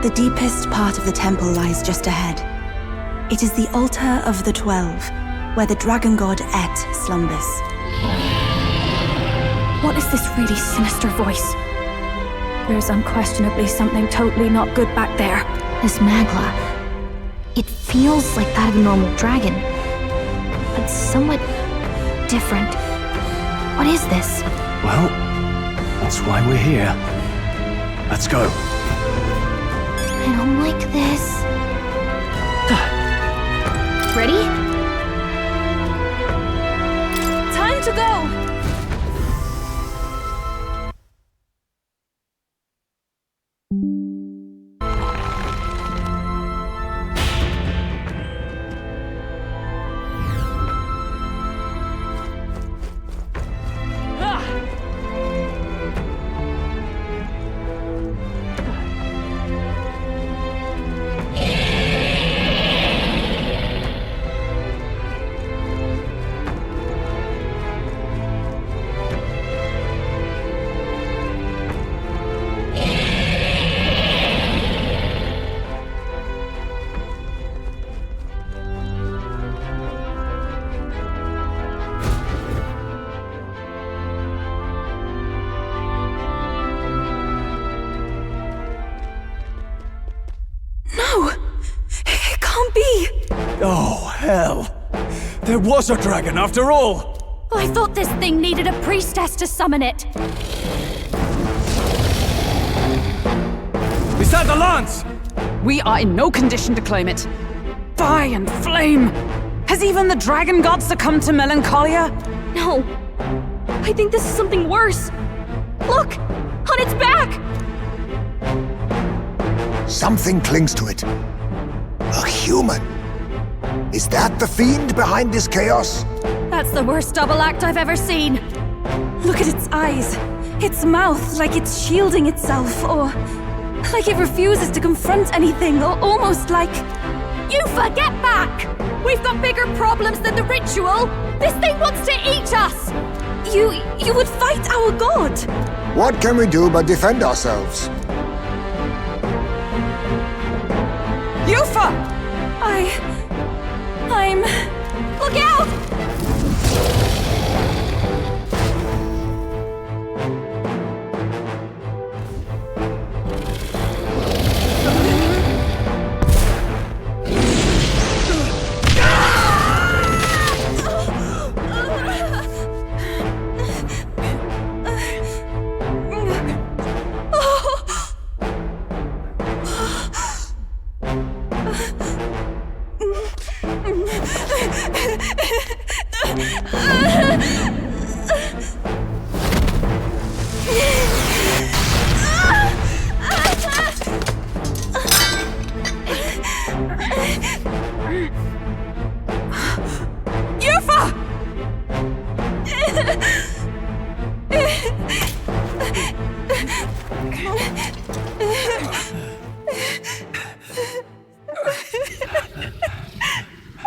The deepest part of the temple lies just ahead. It is the altar of the 12, where the dragon god Et slumbers. What is this really sinister voice? There's unquestionably something totally not good back there. This Magla, it feels like that of a normal dragon, but somewhat different. What is this? Well, that's why we're here. Let's go. I don't like this. Ready? Time to go! Oh, hell! There was a dragon after all! I thought this thing needed a priestess to summon it. Is that the lance? We are in no condition to claim it. Fire and flame! Has even the dragon god succumbed to melancholia? No. I think this is something worse. Look! On its back! Something clings to it. A human. Is that the fiend behind this chaos? That's the worst double act I've ever seen. Look at its eyes. Its mouth, like it's shielding itself, or like it refuses to confront anything, or almost like... Yufa, get back! We've got bigger problems than the ritual! This thing wants to eat us! You would fight our god! What can we do but defend ourselves? Yufa! I'm... Look out!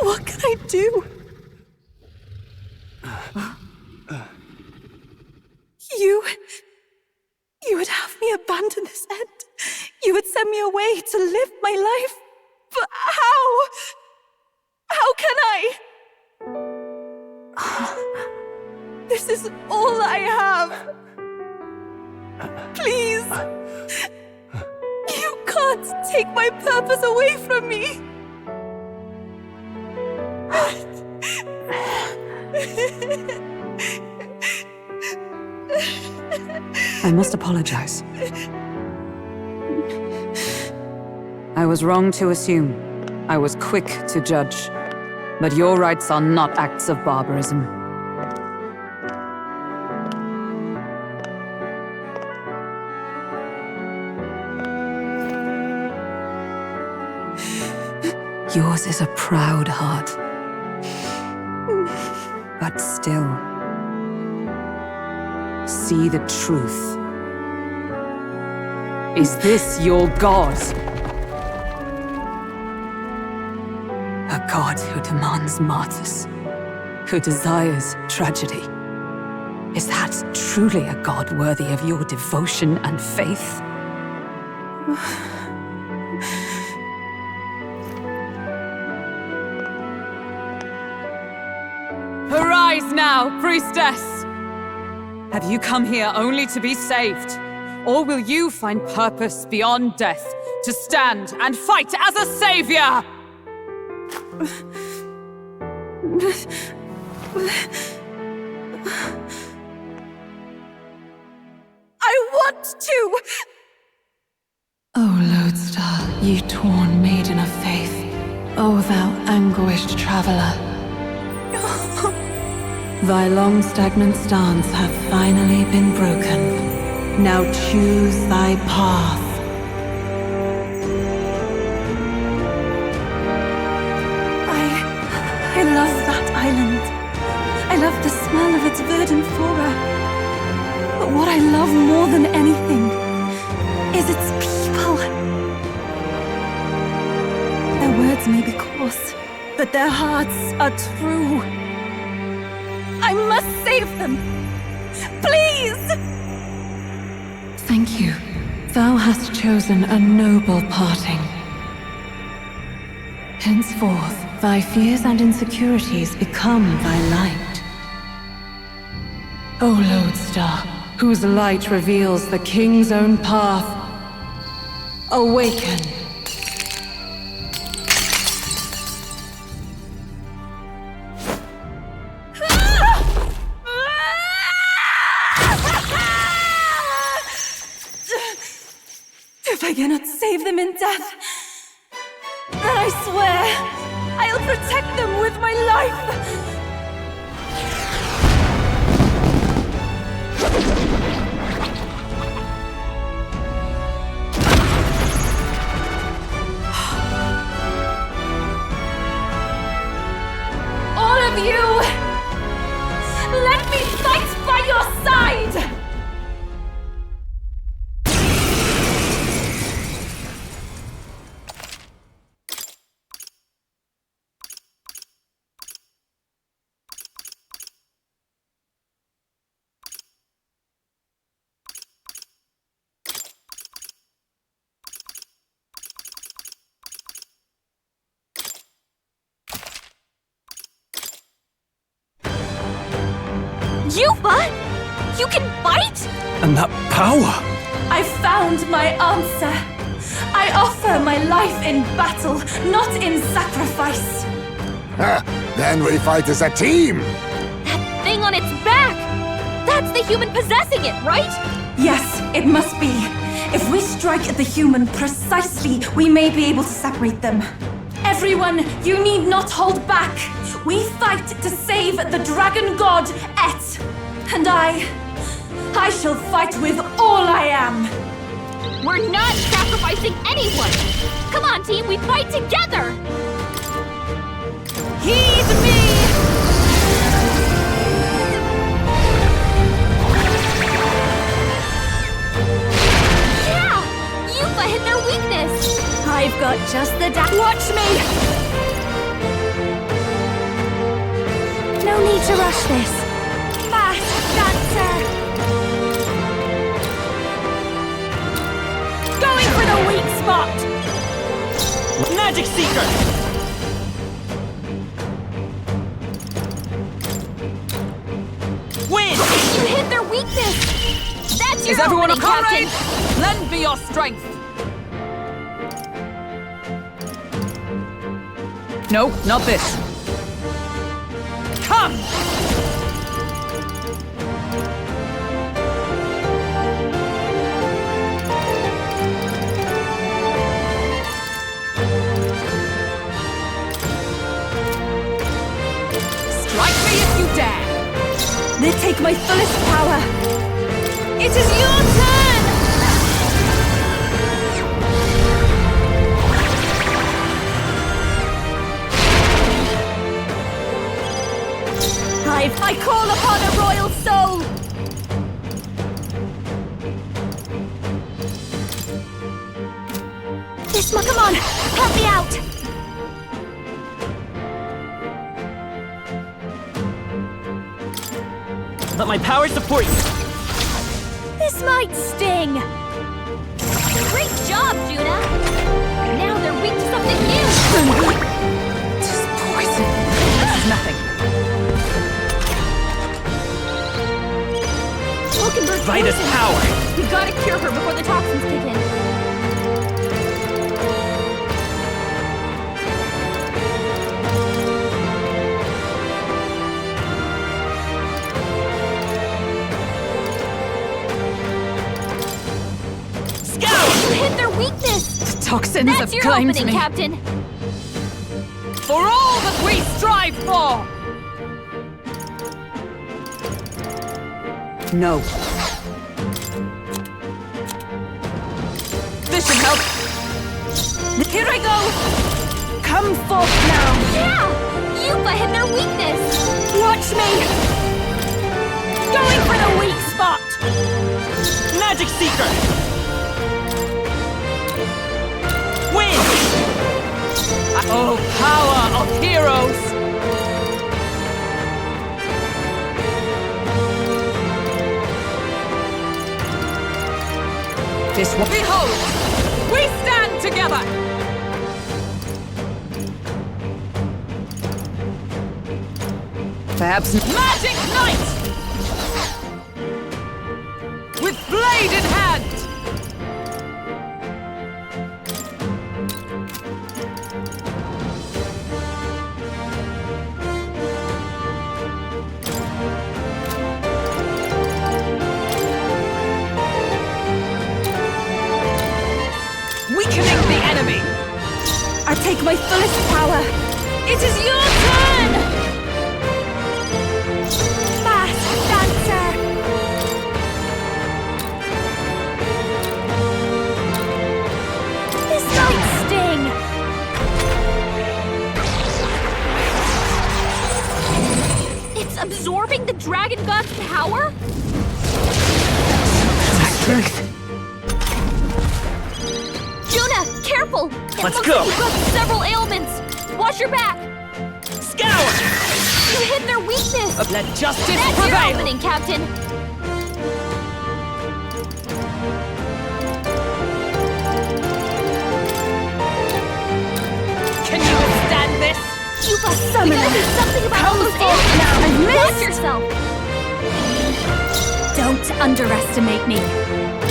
What can I do? You would have me abandon this end. You would send me away to live my life. But how? How can I? This is all I have. Please. You can't take my purpose away from me. I must apologize. I was wrong to assume. I was quick to judge. But your rites are not acts of barbarism. Yours is a proud heart. But still, see the truth. Is this your god? A god who demands martyrs, who desires tragedy. Is that truly a god worthy of your devotion and faith? Arise now, priestess! Have you come here only to be saved? Or will you find purpose beyond death, to stand and fight as a savior? I want to! O Lodestar, ye torn maiden of faith, O thou anguished traveler. Thy long stagnant stance hath finally been broken. Now choose thy path. I love that island. I love the smell of its verdant flora. But what I love more than anything is its people. Their words may be coarse, but their hearts are true. I must save them! Please! Thank you. Thou hast chosen a noble parting. Henceforth, thy fears and insecurities become thy light. O Lodestar, whose light reveals the king's own path, awaken! If I cannot save them in death, then I swear I'll protect them with my life! All of you! Let me fight by your side! You what? You can bite? And that power! I found my answer. I offer my life in battle, not in sacrifice. Then we fight as a team! That thing on its back! That's the human possessing it, right? Yes, it must be. If we strike at the human precisely, we may be able to separate them. Everyone, you need not hold back. We fight to save the dragon god, Et. And I shall fight with all I am. We're not sacrificing anyone! Come on, team, we fight together! Heed me! Yeah! Yufa hit their weakness! I've got just the Watch me! No need to rush this. Fast dancer! Going for the weak spot! Magic Seeker! Win! You hit their weakness! That's your Is everyone a opening, comrade? Captain! Lend me your strength! No, not this. Come! Strike me if you dare! They take my fullest power! It is your turn! I call upon a royal soul! Isma, come on! Help me out! Let my power support you! This might sting! Great job, Juna! Now they're weak to something new! This is poison. This is nothing. Vitus power! We gotta cure her before the toxins kick in. Scout! You hit their weakness! The toxins That's have your claimed opening, me. Captain! For all that we strive for! No. This should help. Here I go! Come forth now! Yeah! Yupa hit their weakness! Watch me! Going for the weak spot! Magic Seeker! Win! Oh, power of heroes! This one. Behold! We stand together! Perhaps Magic Knight! With bladed hand! Weakening the enemy! I take my fullest power! It is your turn! Fast dancer! This might sting! It's absorbing the Dragon God's power? Juna, careful! It Let's looks go. like you've got several ailments! Watch your back! Scour! You hit their weakness! Let justice That's your prevail! opening, Captain! Can you withstand this? You must summon! We gotta do something about all those ailments! now, I've Watch missed. yourself! Don't underestimate me.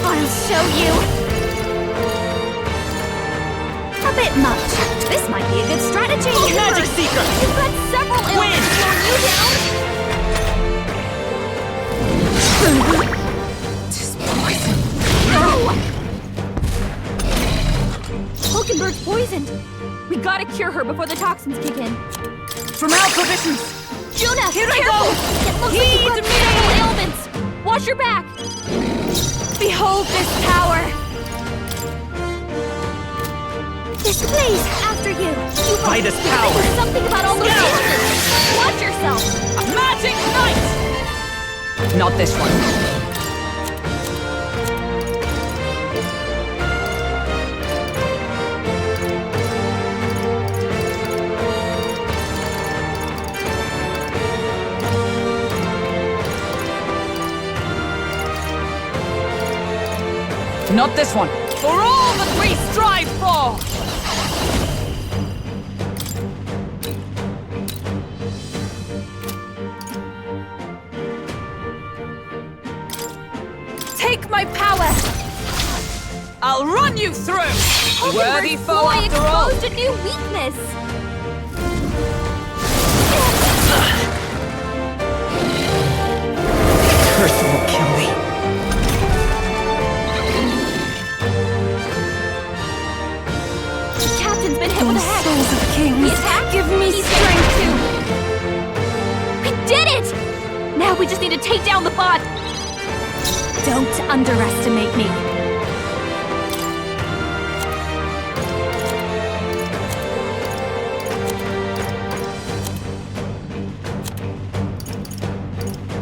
I'll show you. A bit much. This might be a good strategy. Magic Seeker! You've got several ailments slowing you down! Just poison. No! Hulkenberg's poisoned. We gotta cure her before the toxins kick in. From our provisions! Juna, Here I careful! go. It looks like Heed you've got me. several ailments! Watch your back! Behold this power. This place, after you! You Vitus gotta power. do something about all those Scout. ailments! Watch yourself! Magic Knight! Not this one. Not this one. For all that we strive for! Take my power. I'll run you through! Worthy Hulkenberg's foe boy after all! exposed a new weakness! Curse will kill me. The captain's been hit with a hex! Souls of kings, The attack? give me He's strength. too! We did it! Now we just need to take down the bot! Don't underestimate me.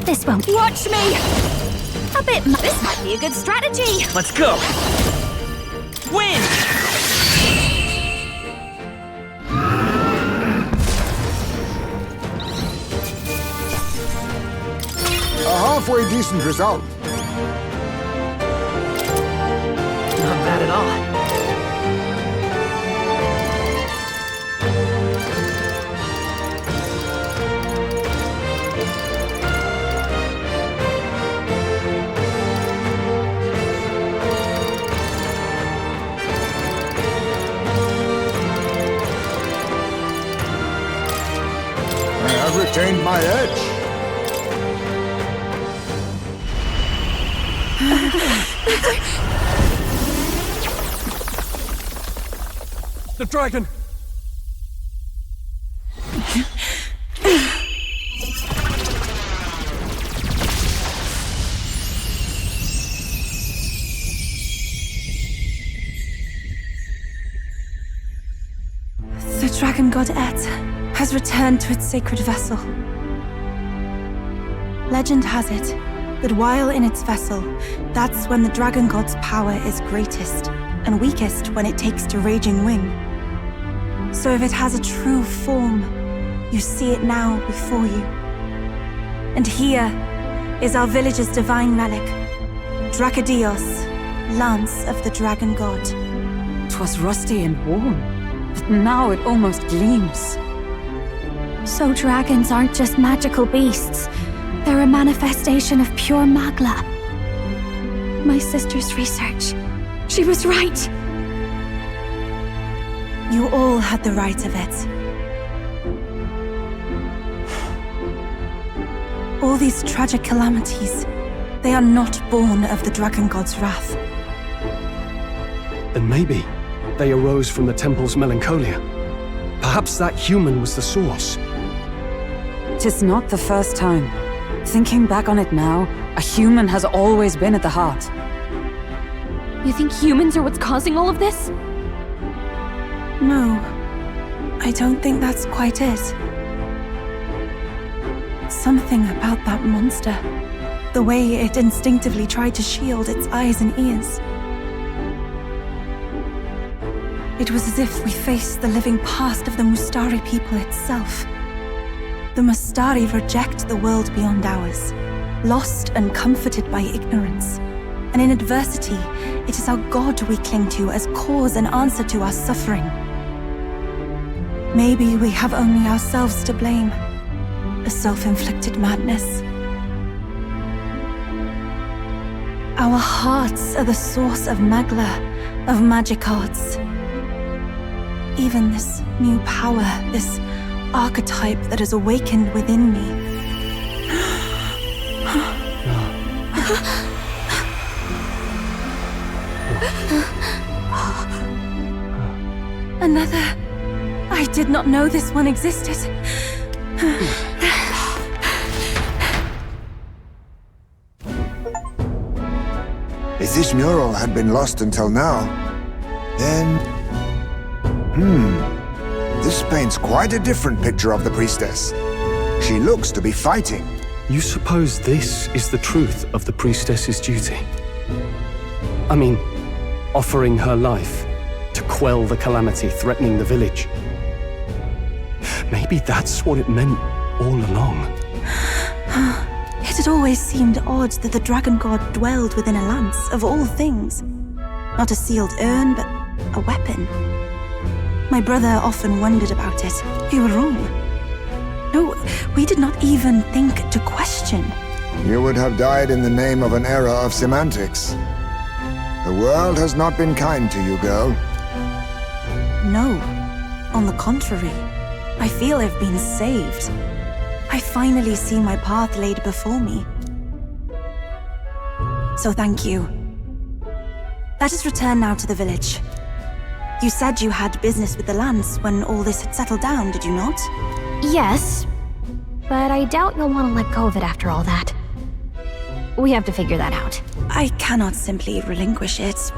This won't. Watch me. A bit. This might be a good strategy. Let's go! Win! A halfway decent result. Not bad at all. I've retained my edge. The dragon! The dragon god Et has returned to its sacred vessel. Legend has it that while in its vessel, that's when the dragon god's power is greatest, and weakest when it takes to raging wing. So if it has a true form, you see it now before you. And here is our village's divine relic, Drakadios, Lance of the Dragon God. 'Twas rusty and worn, but now it almost gleams. So dragons aren't just magical beasts. They're a manifestation of pure Magla. My sister's research. She was right. You all had the right of it. All these tragic calamities, they are not born of the Dragon God's wrath. Then maybe they arose from the temple's melancholia. Perhaps that human was the source. 'Tis not the first time. Thinking back on it now, a human has always been at the heart. You think humans are what's causing all of this? No, I don't think that's quite it. Something about that monster. The way it instinctively tried to shield its eyes and ears. It was as if we faced the living past of the Mustari people itself. The Mustari reject the world beyond ours, lost and comforted by ignorance. And in adversity, it is our God we cling to as cause and answer to our suffering. Maybe we have only ourselves to blame. A self-inflicted madness. Our hearts are the source of Magla, of magic arts. Even this new power, this archetype that has awakened within me. Another. I did not know this one existed. If this mural had been lost until now, then... This paints quite a different picture of the priestess. She looks to be fighting. You suppose this is the truth of the priestess's duty? I mean, offering her life to quell the calamity threatening the village. Maybe that's what it meant all along. It had always seemed odd that the dragon god dwelled within a lance, of all things. Not a sealed urn, but a weapon. My brother often wondered about it. We were wrong. No, we did not even think to question. You would have died in the name of an era of semantics. The world has not been kind to you, girl. No. On the contrary, I feel I've been saved. I finally see my path laid before me. So thank you. Let us return now to the village. You said you had business with the lance when all this had settled down, did you not? Yes, but I doubt you'll want to let go of it after all that. We have to figure that out. I cannot simply relinquish it,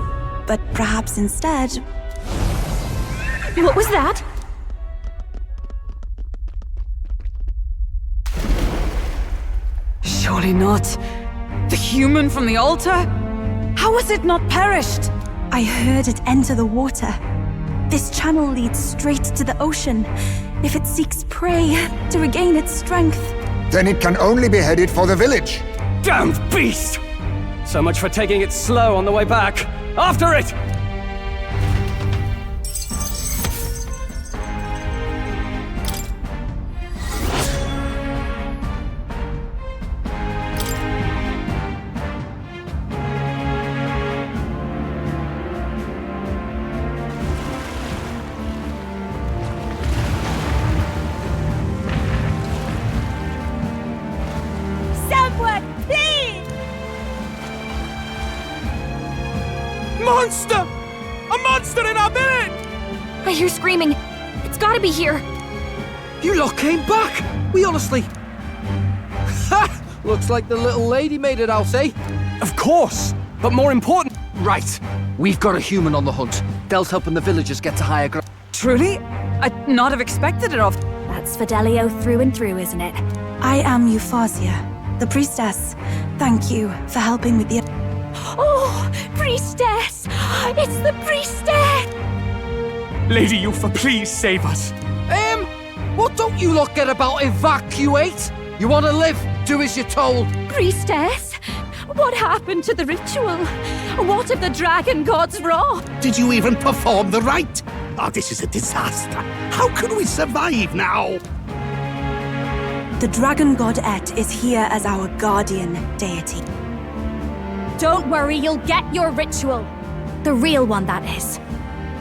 but perhaps instead... What was that? Surely not. The human from the altar? How has it not perished? I heard it enter the water. This channel leads straight to the ocean. If it seeks prey to regain its strength... Then it can only be headed for the village. Damned beast! So much for taking it slow on the way back. After it! monster! A monster in our village! I hear screaming. It's gotta be here. You lot came back! We honestly... Ha! Looks like the little lady made it out, eh? Of course! But more important... Right. We've got a human on the hunt. Del's helping the villagers get to higher ground. Truly? I'd not have expected it of... That's Fidelio through and through, isn't it? I am Euphausia, the priestess. Thank you for helping with the... Oh, priestess! It's the priestess! Lady Eupha, please save us. What don't you lot get about evacuate? You want to live? Do as you're told. Priestess? What happened to the ritual? What of the dragon god's wrath? Did you even perform the rite? Oh, this is a disaster. How can we survive now? The dragon god Et is here as our guardian deity. Don't worry, you'll get your ritual. The real one, that is.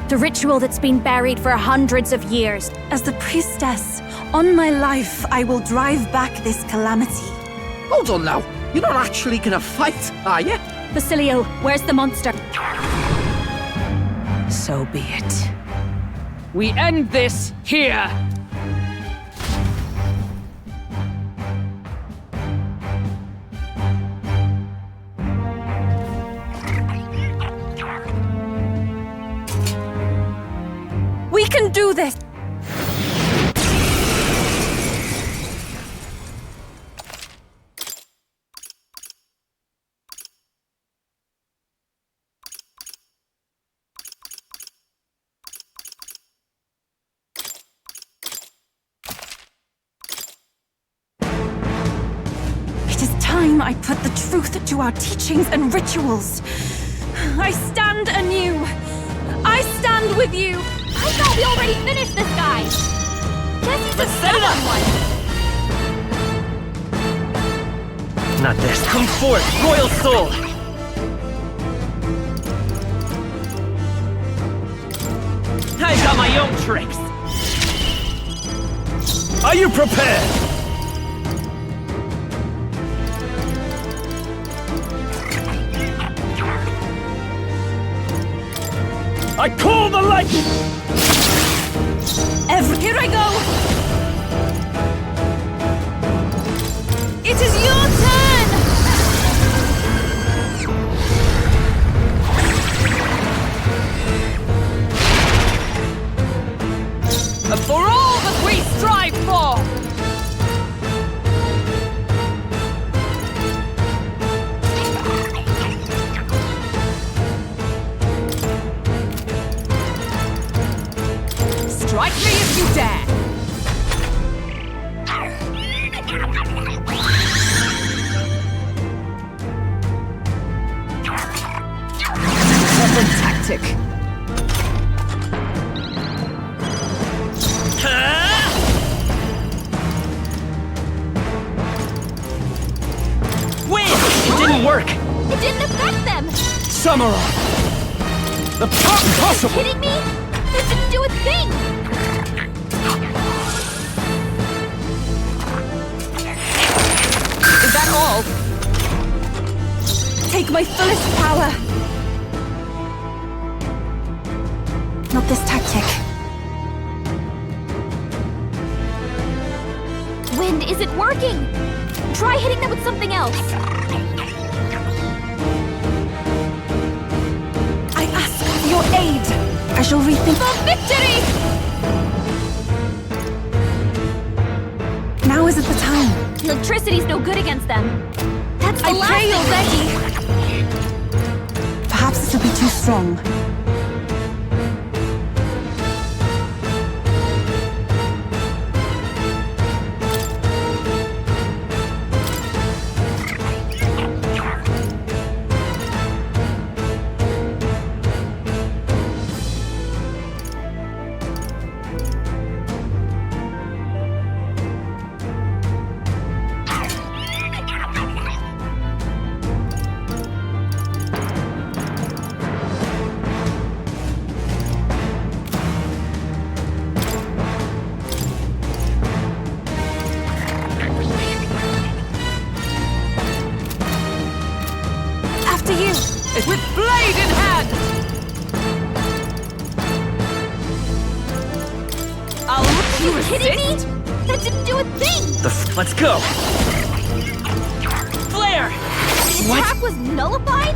The ritual that's been buried for hundreds of years. As the priestess, on my life, I will drive back this calamity. Hold on now. You're not actually gonna fight, are you? Basilio, where's the monster? So be it. We end this here! We can do this! It is time I put the truth to our teachings and rituals. I stand anew. I stand with you. I thought we already finished this guy! Guess he's a Set it up! Not this. Come forth, royal soul! I've got my own tricks! Are you prepared? I call the light! Here I go! It is your turn! For all that we strive for! Strike me if you dare! Clever tactic. Win! It didn't work! It didn't affect them! Samurai! The impossible! Kidding me? That didn't do a thing! Is that all? Take my fullest power! Not this tactic. Wind isn't working! Try hitting them with something else! I ask for your aid! I shall rethink... For victory! Now isn't the time. Electricity's no good against them. That's the I last pray thing already! Perhaps this will be too strong. With blade in hand! Are you kidding me? That didn't do a thing! Let's go! Flare! The attack was nullified?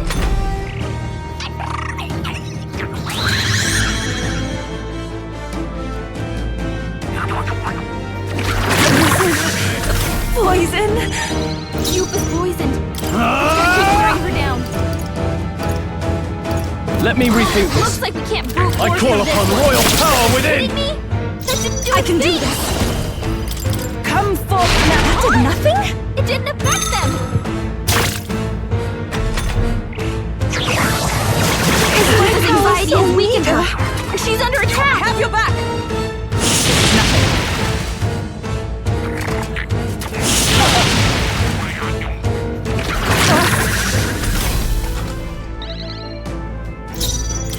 Poison! Cube is poisoned. Drag her down. Let me rethink Looks this. like we can't brute force I call her this upon way. royal power Are you within! kidding me? That didn't do a I can do thing. this! Come forth now! That did nothing? It didn't affect them. His anxiety has weakened her. She's under attack. Have your back!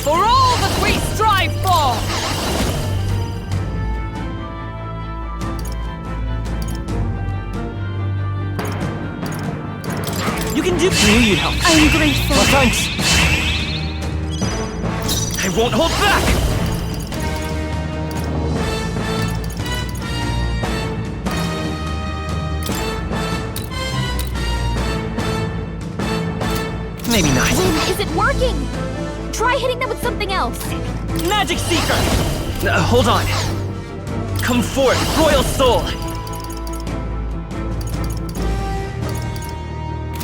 For all that we strive for! You can do. I knew you'd help. I'm grateful. Well, thanks. I won't hold back. Maybe not. Win isn't working. Try hitting them with something else. Magic Seeker! Hold on. Come forth, Royal Soul!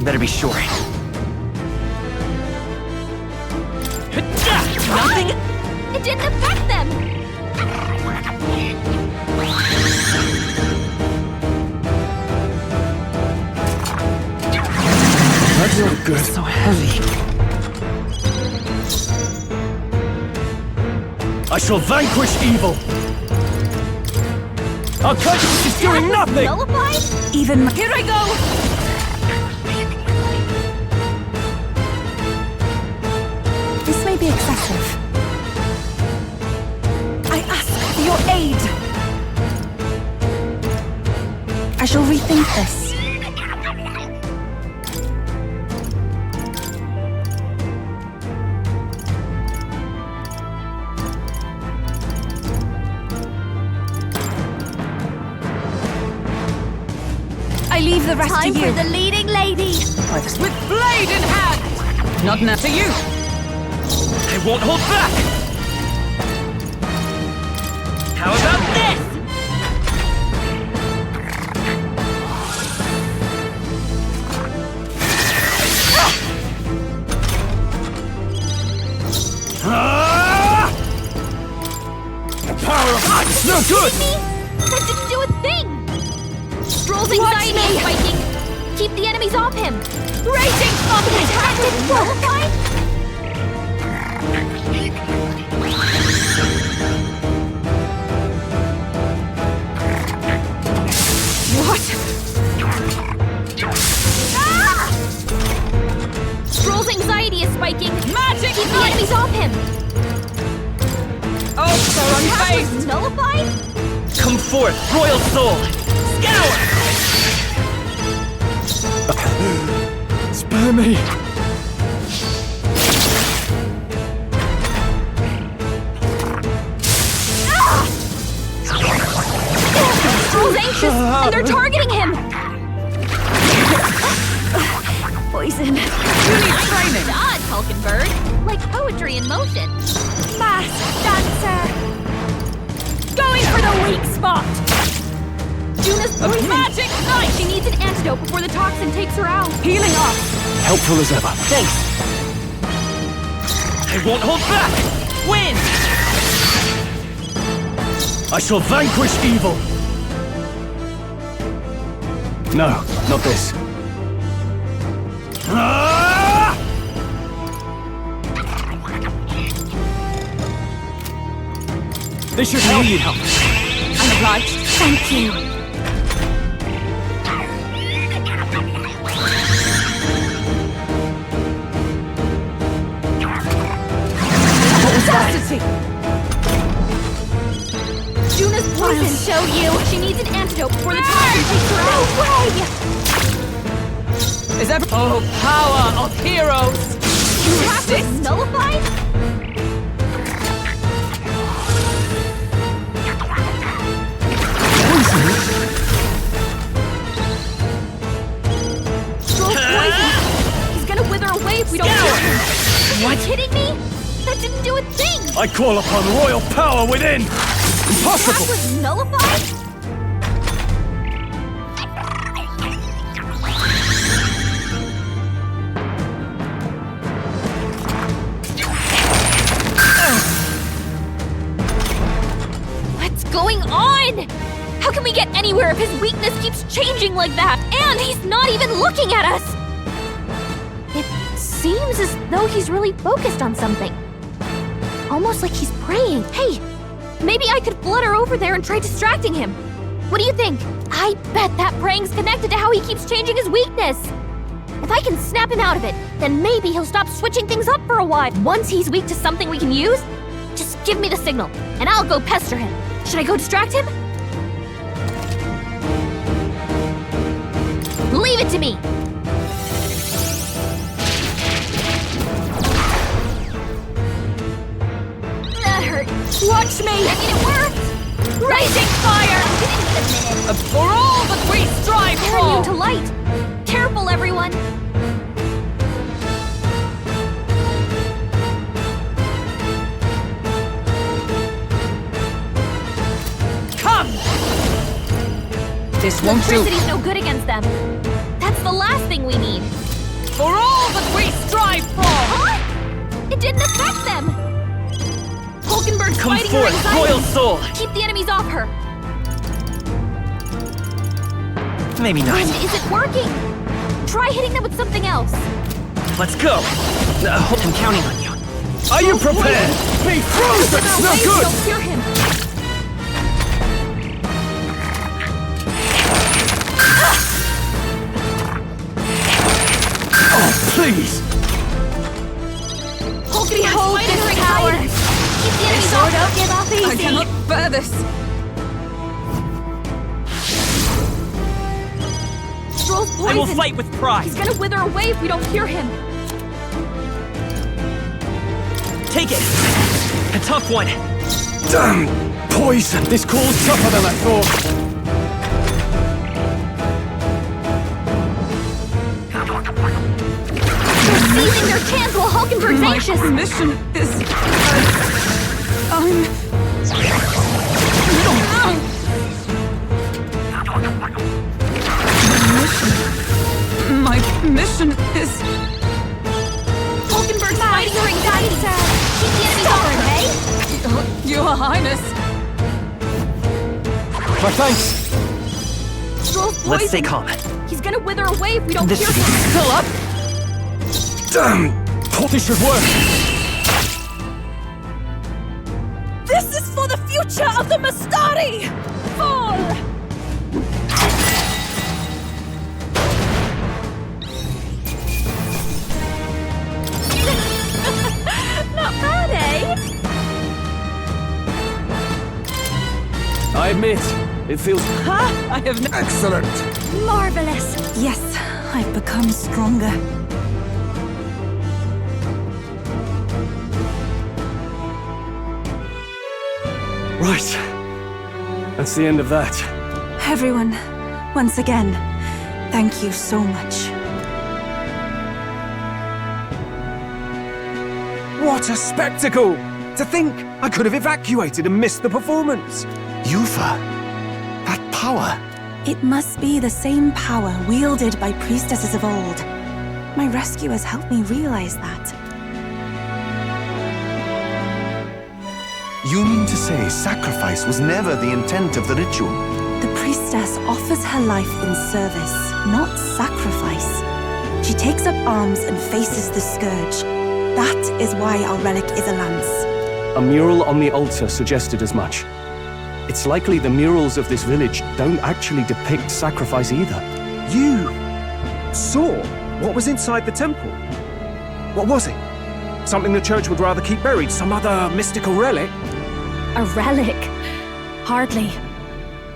Better be sure. Nothing. It didn't affect them. That's not good. So heavy. I shall vanquish evil! Our conscience is doing That was nothing! nullified? Even Here I go! this may be excessive. I ask for your aid. I shall rethink this. I leave the rest Time to you. for the leading lady. With blade in hand! Not now to you! I won't hold back! How about this? Power of ice! No good! That didn't do a thing. Stroll's anxiety is spiking. Keep the enemies off him. Raging up the attack didn't nullify. What? Ah! Stroll's anxiety is spiking. Magic Keep the knife! enemies off him. Oh, so Attack unfazed! was nullified? Come forth, Royal Soul! Scour! Spare me! Stroll's anxious, and they're targeting him. Poison. You need training! Dodge, Hulkenberg. Like poetry in motion. Fast dancer. Going for the weak spot. Juna's A poisoned. magic knife! She needs an antidote before the toxin takes her out. Healing up! Helpful as ever. Thanks. I won't hold back! Win! I shall vanquish evil! No, not this. Ah! This should help. You'd help. I'm obliged. Thank you. Audacity! Juna's poison. I'll show you. She needs an antidote before the toxin takes her out. No way! Is ever— Oh, power of heroes! You Attack was resist! nullified? we don't kill him. Are you kidding me? That didn't do a thing! I call upon royal power within! That was nullified? What's going on? How can we get anywhere if his weakness keeps changing like that? And he's not even looking at us! It seems as though he's really focused on something. Almost like he's praying. Hey, maybe I could flutter over there and try distracting him. What do you think? I bet that praying's connected to how he keeps changing his weakness. If I can snap him out of it, then maybe he'll stop switching things up for a while. Once he's weak to something we can use, just give me the signal, and I'll go pester him. Should I go distract him? Leave it to me! That hurt. Watch me! I mean, it worked! Rising fire! For all that we strive Turn you to for! light! Careful, everyone! Come! This won't do. Electricity's no good against them. That's the last thing we need. For all that we strive for! Huh? It didn't affect them! Hulkenberg's Come fighting her forth, anxiety. royal soul! Keep the enemies off her. Maybe not. And is it working? Try hitting them with something else. Let's go! I'm counting on you. Are you prepared? Be frozen! There are No ways good! Don't hear him. Oh, please! Hulkenberg's fighting her anxiety. Keep the enemies off. Don't give up easy. I cannot bear this. Stroll's I will poisoned. fight with pride. He's gonna wither away if we don't hear him. Take it! A tough one! Damn! Poison! This call's tougher than I thought. They're seizing their chance while Hulkenberg's anxious. My mission is... My mission is... Hulkenberg's fighting her anxiety. Keep the enemies off her, hey? Your Highness! My thanks! Stroll's poisoned. Let's stay calm. He's gonna wither away if we don't This hear should him. be Still up? Damn! This should work! This is for the future of the Mastari! Fall! Not bad, eh? I admit, it feels... I have never... Excellent. Marvelous. Yes, I've become stronger. Right. That's the end of that. Everyone, once again, thank you so much. What a spectacle! To think I could have evacuated and missed the performance. Yufa, that power. It must be the same power wielded by priestesses of old. My rescuers helped me realize that. You mean to say sacrifice was never the intent of the ritual? The priestess offers her life in service, not sacrifice. She takes up arms and faces the scourge. That is why our relic is a lance. A mural on the altar suggested as much. It's likely the murals of this village don't actually depict sacrifice either. You saw what was inside the temple. What was it? Something the church would rather keep buried? Some other mystical relic? A relic? Hardly.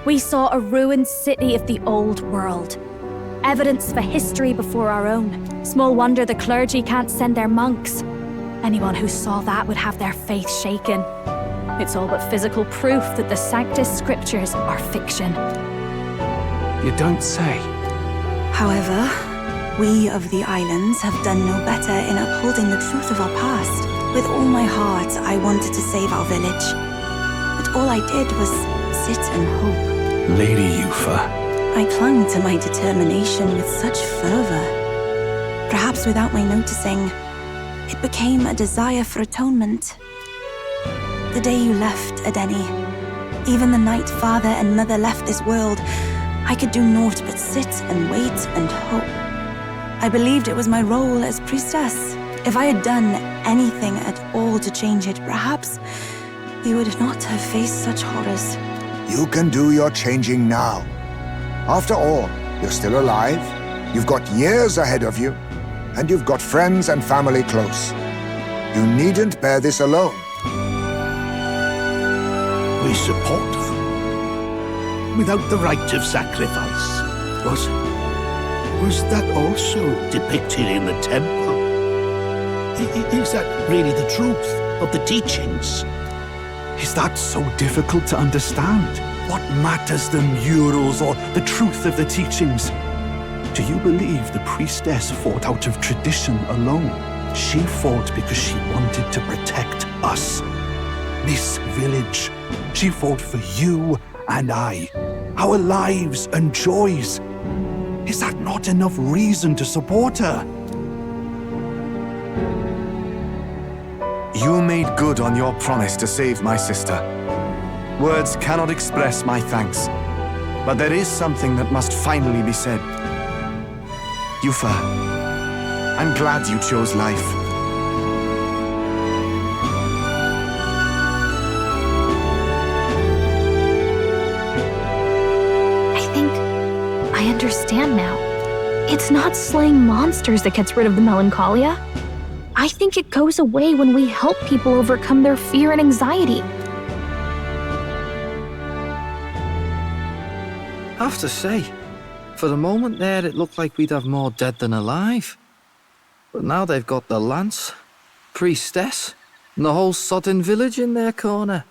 We saw a ruined city of the old world. Evidence for history before our own. Small wonder the clergy can't send their monks. Anyone who saw that would have their faith shaken. It's all but physical proof that the Sanctus Scriptures are fiction. You don't say. However, We of the islands have done no better in upholding the truth of our past. With all my heart, I wanted to save our village. But all I did was sit and hope. Lady Yufa. I clung to my determination with such fervor. Perhaps without my noticing, it became a desire for atonement. The day you left, Adeni, even the night father and mother left this world, I could do naught but sit and wait and hope. I believed it was my role as priestess. If I had done anything at all to change it, perhaps we would not have faced such horrors. You can do your changing now. After all, you're still alive, you've got years ahead of you, and you've got friends and family close. You needn't bear this alone. We support her. Without the rite of sacrifice. Was that also depicted in the temple? Is that really the truth of the teachings? Is that so difficult to understand? What matters the murals or the truth of the teachings? Do you believe the priestess fought out of tradition alone? She fought because she wanted to protect us. This village. She fought for you and I. Our lives and joys. Is that not enough reason to support her? You made good on your promise to save my sister. Words cannot express my thanks, but there is something that must finally be said. Yufa, I'm glad you chose life. I think I understand now. It's not slaying monsters that gets rid of the melancholia. I think it goes away when we help people overcome their fear and anxiety. I have to say, for the moment there, it looked like we'd have more dead than alive. But now they've got the lance, priestess, and the whole sodden village in their corner.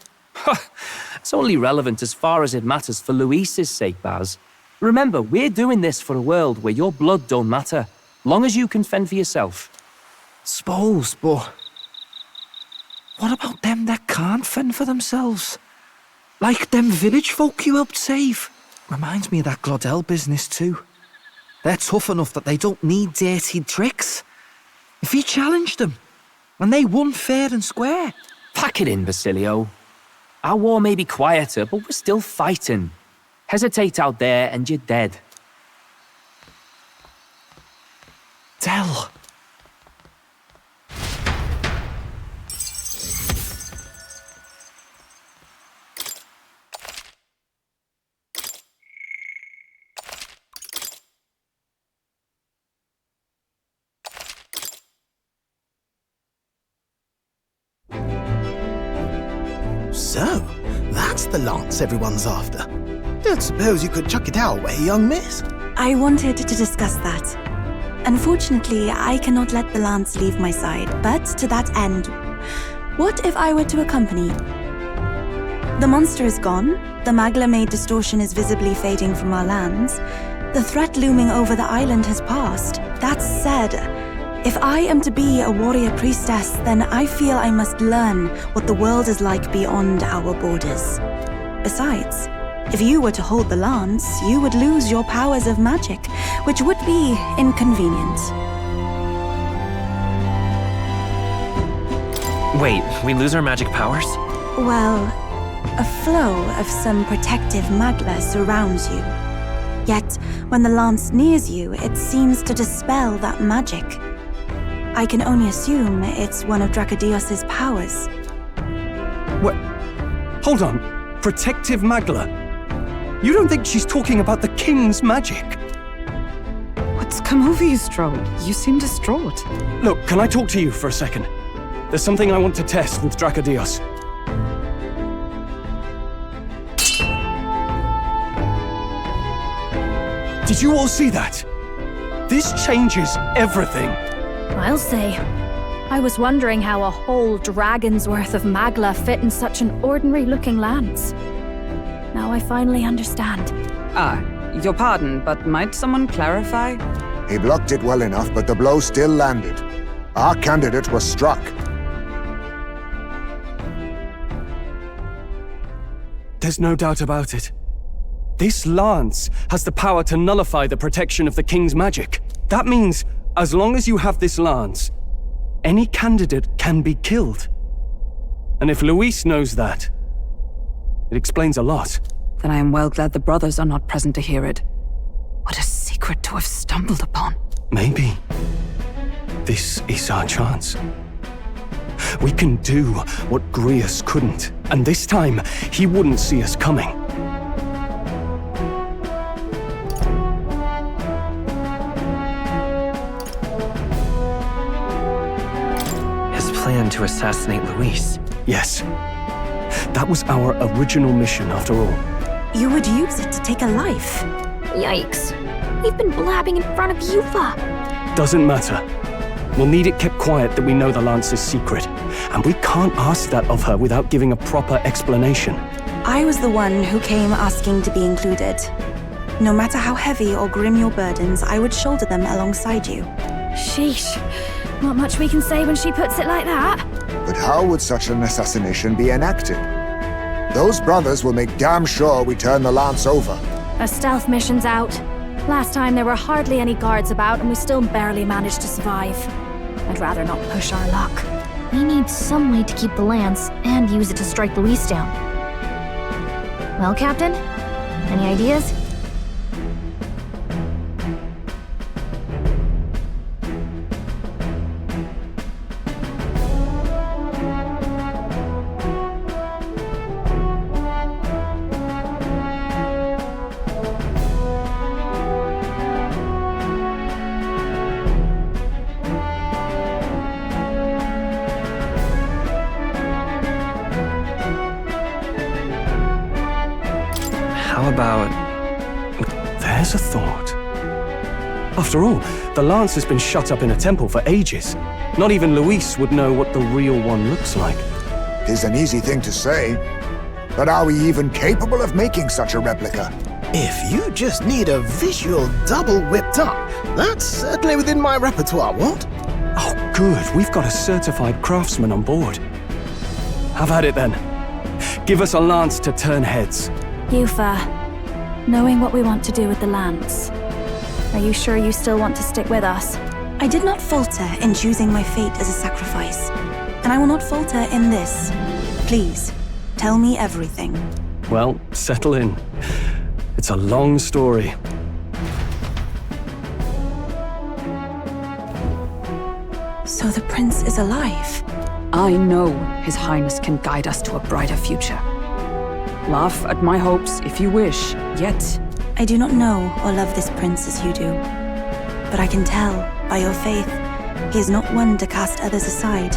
It's only relevant as far as it matters for Luis's sake, Baz. Remember, we're doing this for a world where your blood don't matter, long as you can fend for yourself. Suppose, but what about them that can't fend for themselves? Like them village folk you helped save. Reminds me of that Glodell business too. They're tough enough that they don't need dirty tricks. If you challenged them, and they won fair and square. Pack it in, Basilio. Our war may be quieter, but we're still fighting. Hesitate out there and you're dead. Tell. So, that's the lance everyone's after. Don't suppose you could chuck it our way, young miss? I wanted to discuss that. Unfortunately, I cannot let the lance leave my side, but to that end, what if I were to accompany? The monster is gone, the Magla-made distortion is visibly fading from our lands, the threat looming over the island has passed. That said, if I am to be a warrior priestess, then I feel I must learn what the world is like beyond our borders. Besides, if you were to hold the lance, you would lose your powers of magic, which would be inconvenient. Wait, we lose our magic powers? Well, a flow of some protective magla surrounds you. Yet, when the lance nears you, it seems to dispel that magic. I can only assume it's one of Dracodios's powers. What? Hold on. Protective Magla? You don't think she's talking about the king's magic? What's come over you, Stroll? You seem distraught. Look, can I talk to you for a second? There's something I want to test with Dracodios. Did you all see that? This changes everything. I'll say. I was wondering how a whole dragon's worth of magla fit in such an ordinary-looking lance. Now I finally understand. Your pardon, but might someone clarify? He blocked it well enough, but the blow still landed. Our candidate was struck. There's no doubt about it. This lance has the power to nullify the protection of the king's magic. That means, as long as you have this lance, any candidate can be killed. And if Luis knows that, it explains a lot. Then I am well glad the brothers are not present to hear it. What a secret to have stumbled upon. Maybe this is our chance. We can do what Grius couldn't, and this time, he wouldn't see us coming. His plan to assassinate Luis. Yes. That was our original mission, after all. You would use it to take a life. Yikes. We've been blabbing in front of Yufa. Doesn't matter. We'll need it kept quiet that we know the Lance's secret. And we can't ask that of her without giving a proper explanation. I was the one who came asking to be included. No matter how heavy or grim your burdens, I would shoulder them alongside you. Sheesh. Not much we can say when she puts it like that. But how would such an assassination be enacted? Those brothers will make damn sure we turn the lance over. A stealth mission's out. Last time there were hardly any guards about and we still barely managed to survive. I'd rather not push our luck. We need some way to keep the lance and use it to strike Luis down. Well, Captain? Any ideas? How about... There's a thought. After all, the lance has been shut up in a temple for ages. Not even Luis would know what the real one looks like. 'Tis an easy thing to say, but are we even capable of making such a replica? If you just need a visual double whipped up, that's certainly within my repertoire, what? Oh, good. We've got a certified craftsman on board. Have at it then. Give us a lance to turn heads. Yufa, knowing what we want to do with the lance, are you sure you still want to stick with us? I did not falter in choosing my fate as a sacrifice. And I will not falter in this. Please, tell me everything. Well, settle in. It's a long story. So the prince is alive? I know His Highness can guide us to a brighter future. Laugh at my hopes if you wish, yet... I do not know or love this prince as you do. But I can tell, by your faith, he is not one to cast others aside.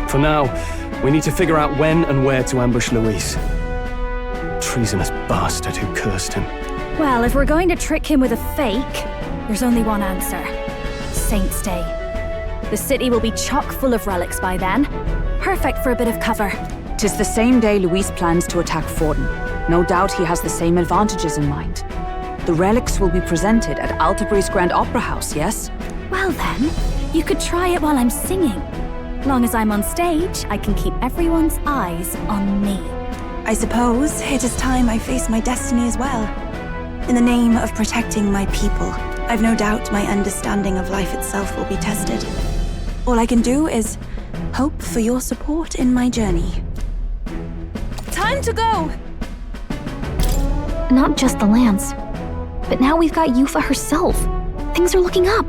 For now, we need to figure out when and where to ambush Luis. Treasonous bastard who cursed him. Well, if we're going to trick him with a fake, there's only one answer. Saint's Day. The city will be chock full of relics by then. Perfect for a bit of cover. 'Tis the same day Luis plans to attack Forden. No doubt he has the same advantages in mind. The relics will be presented at Altabri's Grand Opera House, yes? Well then, you could try it while I'm singing. Long as I'm on stage, I can keep everyone's eyes on me. I suppose it is time I face my destiny as well. In the name of protecting my people, I've no doubt my understanding of life itself will be tested. All I can do is hope for your support in my journey. Time to go! Not just the lance, but now we've got Yufa herself. Things are looking up.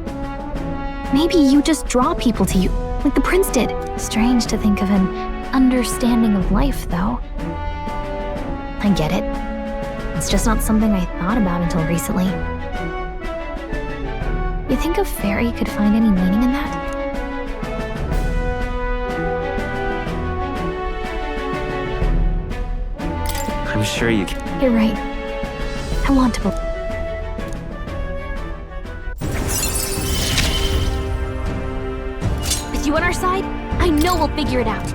Maybe you just draw people to you, like the prince did. Strange to think of an understanding of life, though. I get it. It's just not something I thought about until recently. You think a fairy could find any meaning in that? I'm sure you can. You're right. I want to believe. With you on our side, I know we'll figure it out.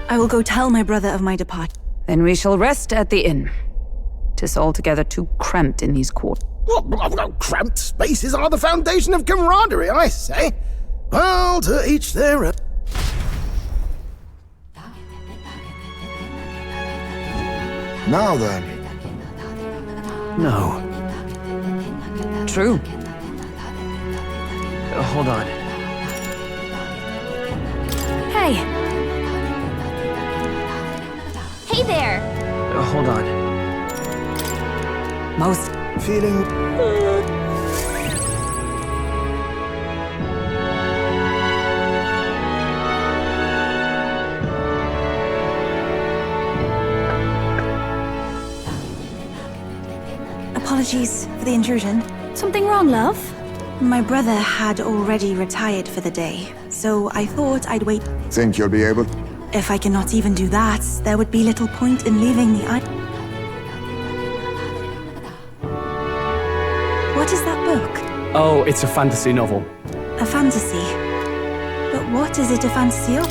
I will go tell my brother of my departure. Then we shall rest at the inn. 'Tis altogether too cramped in these quarters. Well, cramped spaces are the foundation of camaraderie, I say. Well, to each their own. Now then. No. True. Hold on. Hey. Hey there. Hold on. Most. Feeling... Apologies for the intrusion. Something wrong, love? My brother had already retired for the day, so I thought I'd wait. Think you'll be able? If I cannot even do that, there would be little point in leaving the island. What is that book? Oh, it's a fantasy novel. A fantasy. But what is it a fantasy of?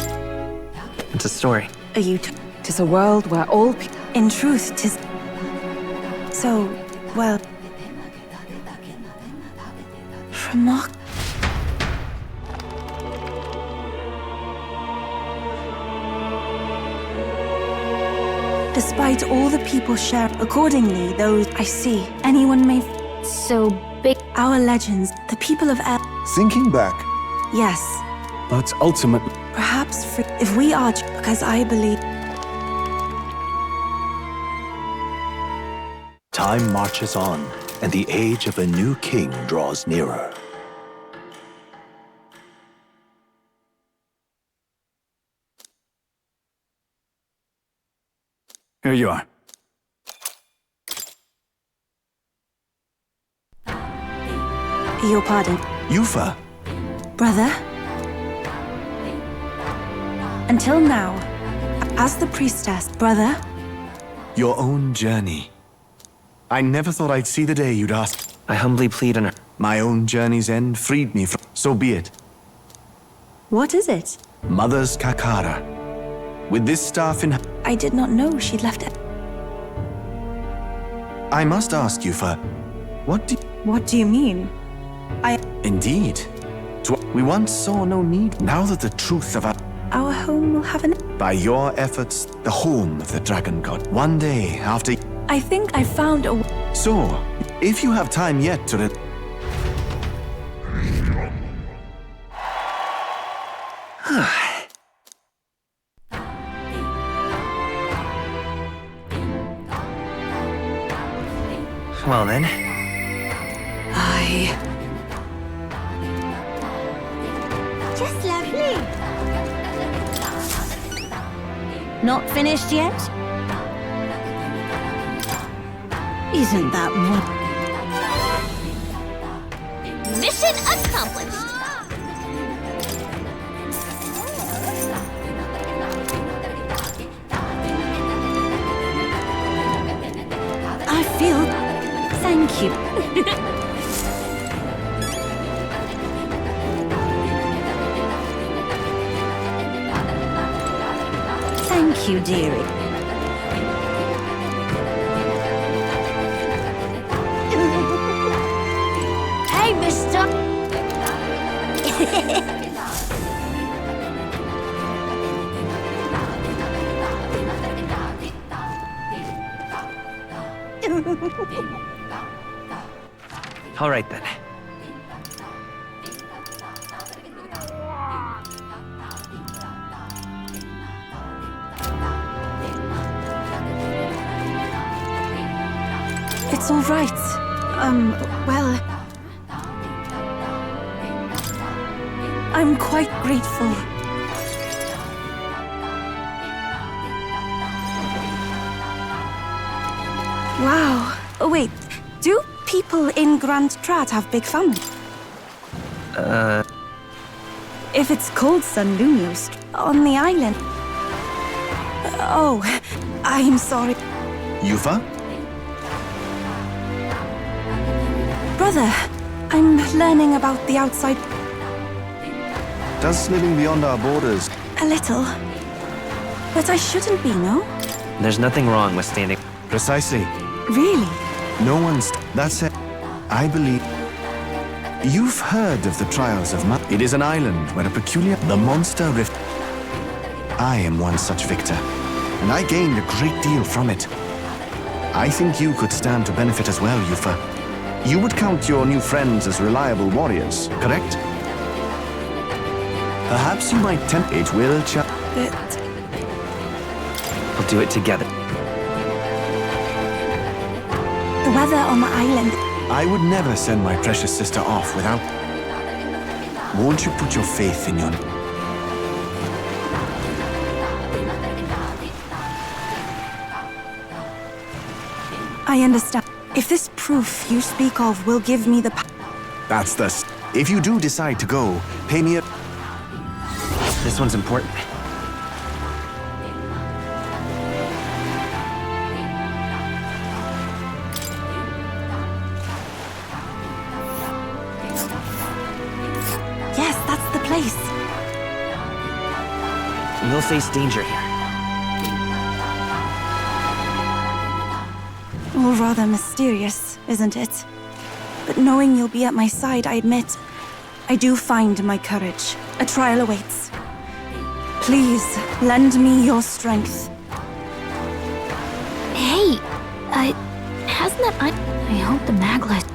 It's a story. Are you Tis a world where all In truth, 'tis... So, well... Remark... Despite all the people share, accordingly, those I see, anyone may... So big. Our legends, the people of El... Thinking back, Yes, But ultimately, perhaps free... If we are... Because I believe... Time marches on, and the age of a new king draws nearer. Here you are. Your pardon. Yufa, Brother? Until now, as the priestess, brother, Your own journey. I never thought I'd see the day you'd ask. I humbly plead on her. My own journey's end freed me from... So be it. what is it? Mother's Kakara. With this staff in... I did not know she'd left it. I must ask Yufa, what do... What do you mean? Indeed. We once saw no need. Now that the truth of Our home will have an... by your efforts, the home of the Dragon God. One day after... I think I found a... So, if you have time yet to... Well then. Just lovely. Not finished yet? Isn't that more? Mission accomplished. I feel... Thank you. Thank you, dearie. Hey, mister! All right then. It's all right. Well... I'm quite grateful. Wow. Oh, wait. Do people in Grand Trat have big families? If it's called San Lumios on the island... Oh, I'm sorry. Yufa? Brother, I'm learning about the outside Does living beyond our borders... a little. But I shouldn't be, no? There's nothing wrong with standing. Precisely. Really? No one's... That's it. I believe... You've heard of the trials of It is an island where a peculiar... The monster rift... I am one such victor, and I gained a great deal from it. I think you could stand to benefit as well, Yufa. You would count your new friends as reliable warriors, correct? Perhaps you might tempt... It will But We'll do it together. the weather on the island... I would never send my precious sister off without... Won't you put your faith in your... I understand. If this proof you speak of will give me the... That's the... If you do decide to go, pay me a... This one's important. Yes, that's the place. We'll face danger here. All rather mysterious, isn't it? But knowing you'll be at my side, I admit, I do find my courage. A trial awaits. Please, lend me your strength. Hey, hasn't that I hope the maglet...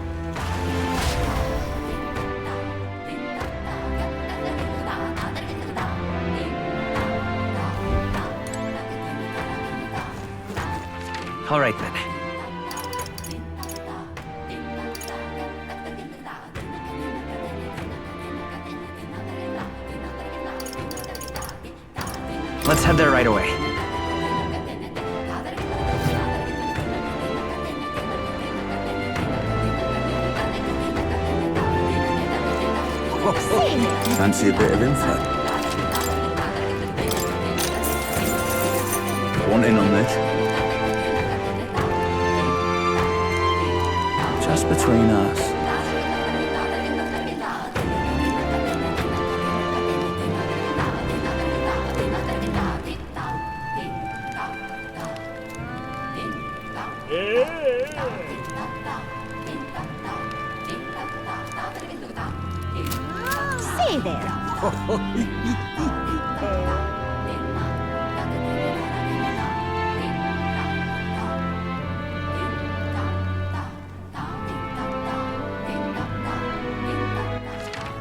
All right, then. Let's head there right away. Fancy a bit of info? Want in on this? Just between us. Say there.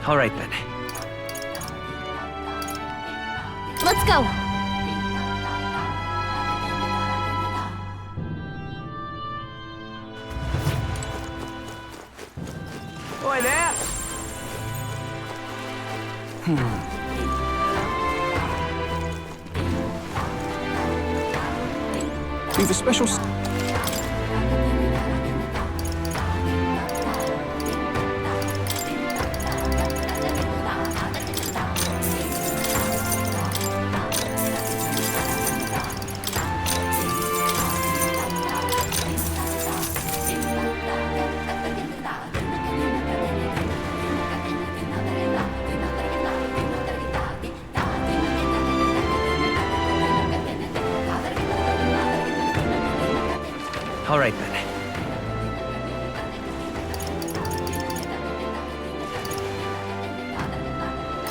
All right, then. Let's go. Boy, there! We've a special... All right, then.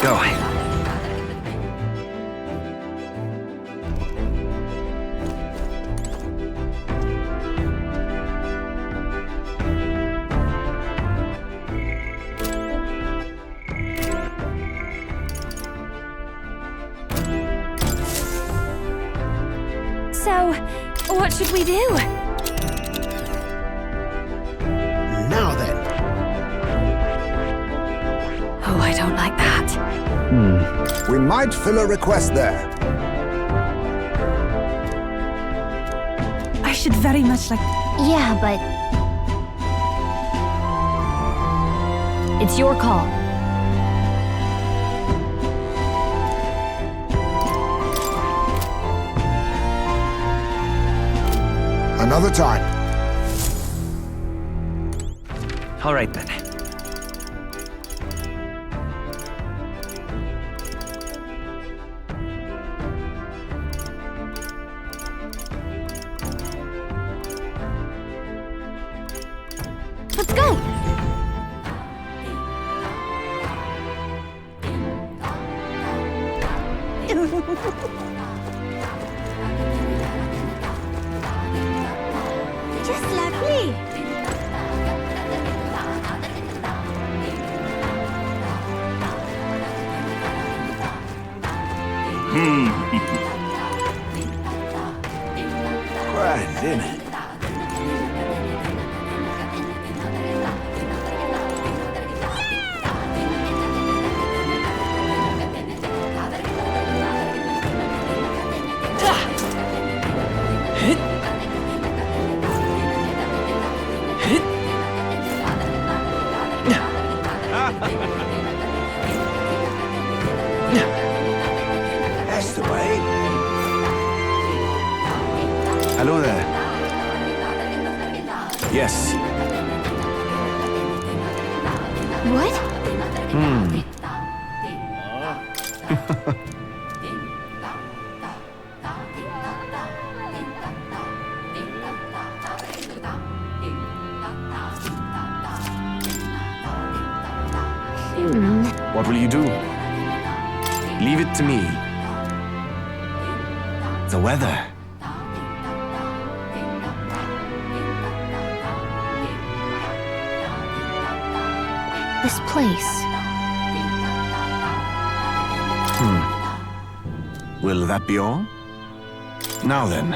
Go. So, what should we do? Now then. Oh, I don't like that. We might fill a request there. I should very much like... Yeah, but... It's your call. Another time. All right, then. Let's go! That's the way. Hello there. Yes. What? What will you do? Leave it to me. The weather. This place. Will that be all? Now then.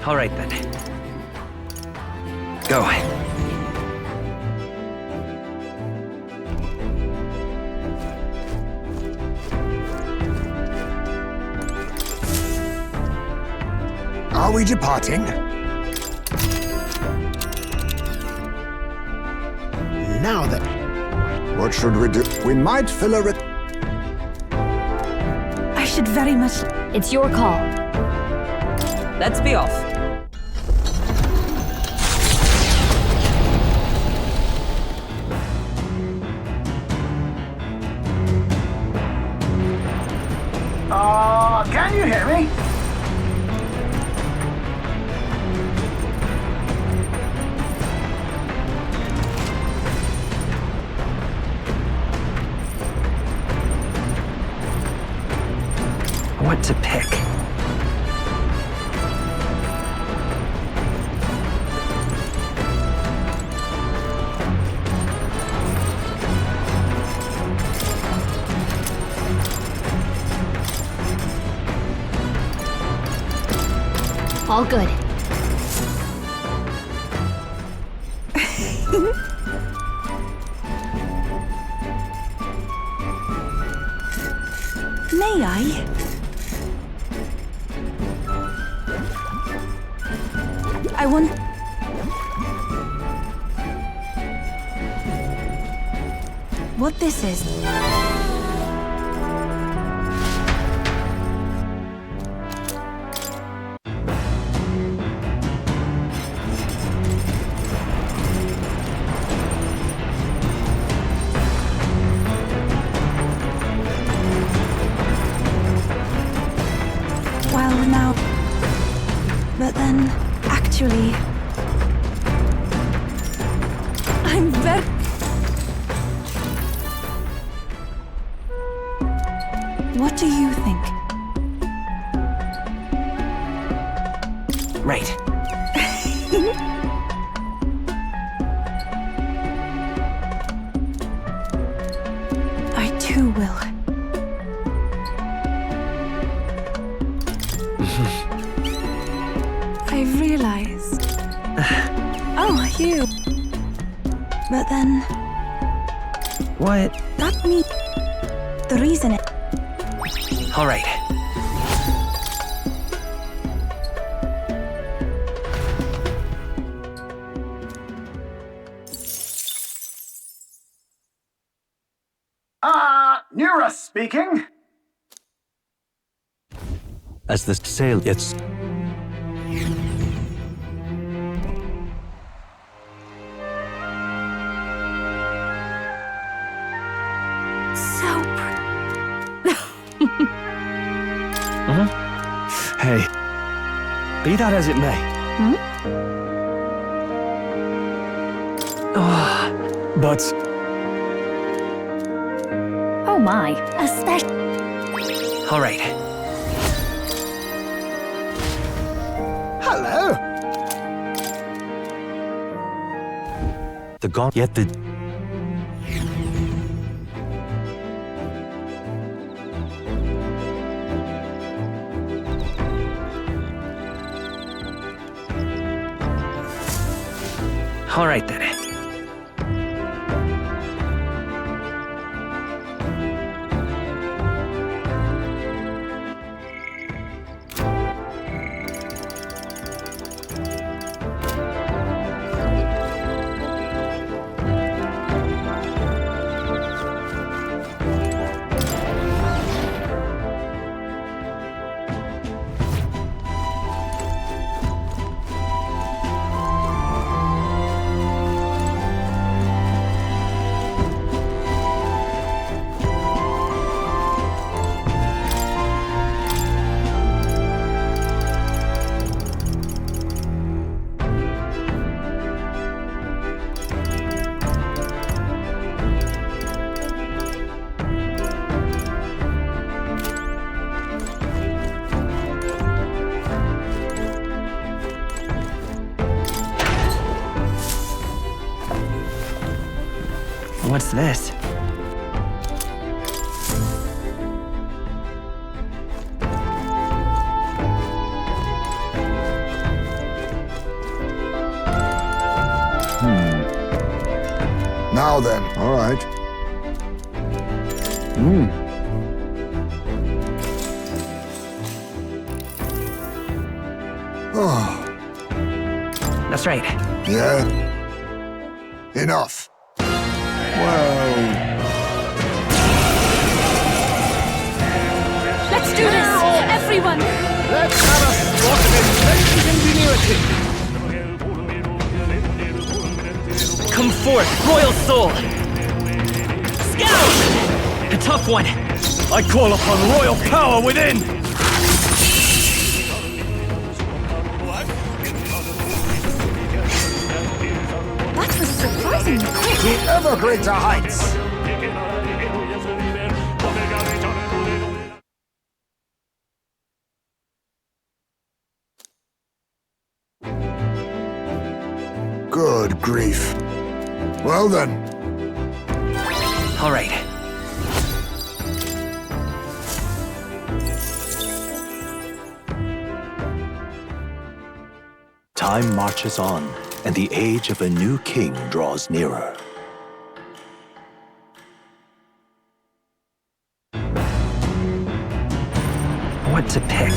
All right, then. Go. Are we departing? Now then. What should we do? We might fill a I should very much. It's your call. Let's be off. Can you hear me? What to pick? All good. May I? I want. What this is? Well, now. But then, actually. I'm very. What do you think? Right. I too will. I've realized. Oh, you. But then. What? That me. The reason it. All right. Nura speaking. As the sail gets. So Hey, be that as it may. But Oh my. Especially. All right. Hello. The god yet the. All right then. this? Now then, all right. Oh, That's right. yeah. Enough. Well, Let's do this! Everyone! Let's have a spot of inventive ingenuity. Come forth, royal soul! Scout! A tough one. I call upon royal power within! That was surprisingly quick. to ever greater heights. Good grief. Well then, All right. Time marches on, and the age of a new king draws nearer. What to pick?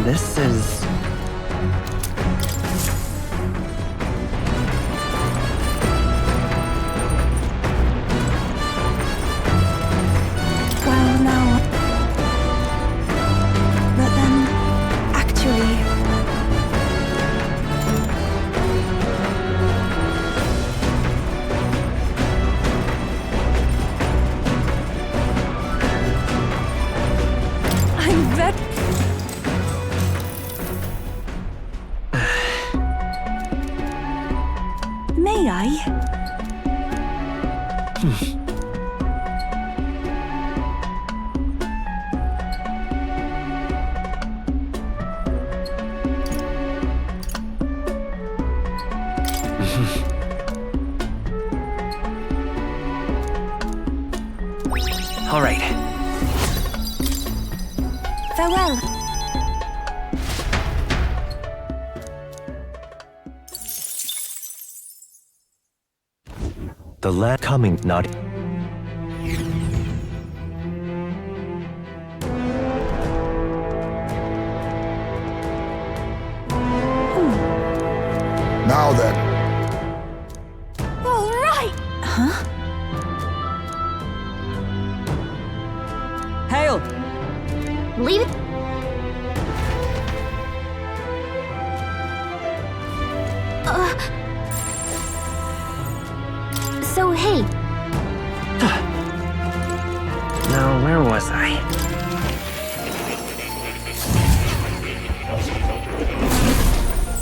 This is... Well, now. But then, actually. I'm very... May I? All right. Farewell. The land coming not... now then. All right! Hail! Leave it. So, hey, Now, where was I?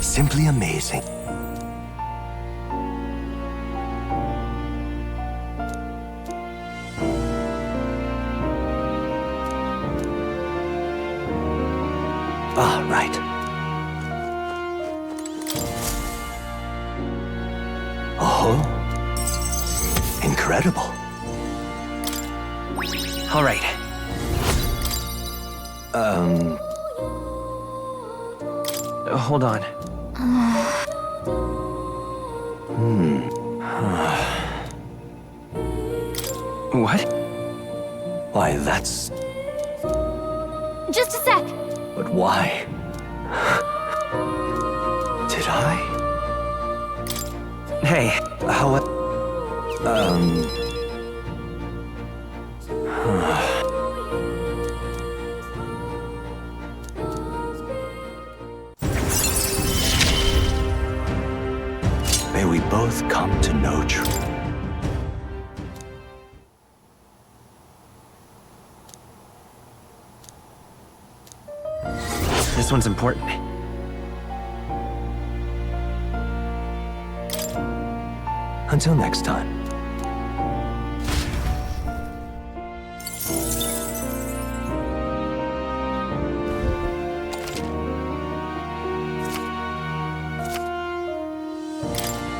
Simply amazing. Ah, right. Oh, incredible. All right. Hold on. What? Why, that's... just a sec. But why? Did I? Hey, How... May we both come to know truth. one's important. Until next time.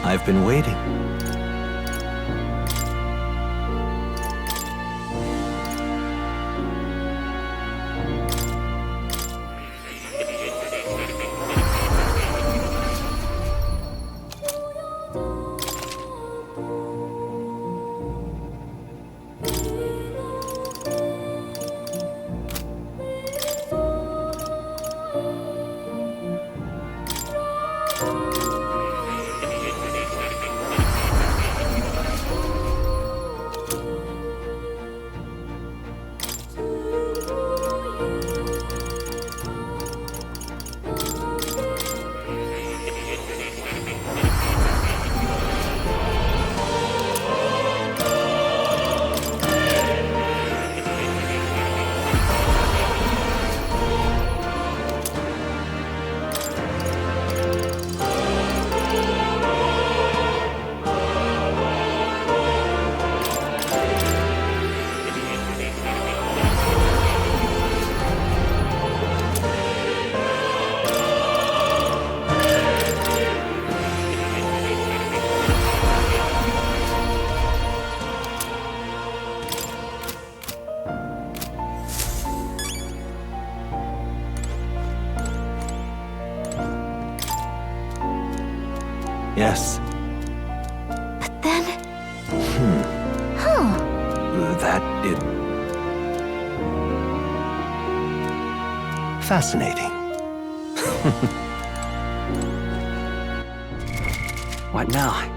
I've been waiting. Yes. But then... That it... Fascinating. What now?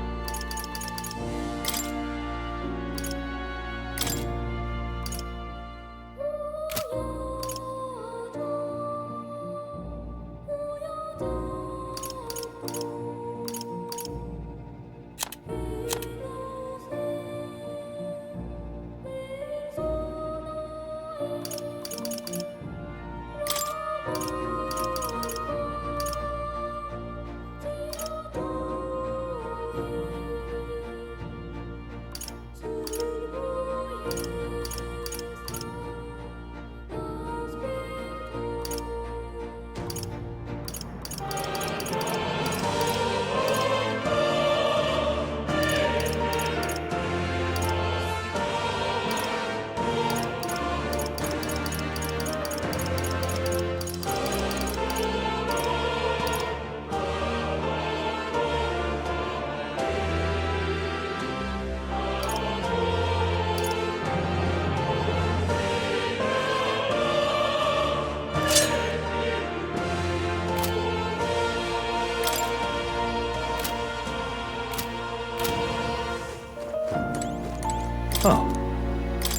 Oh,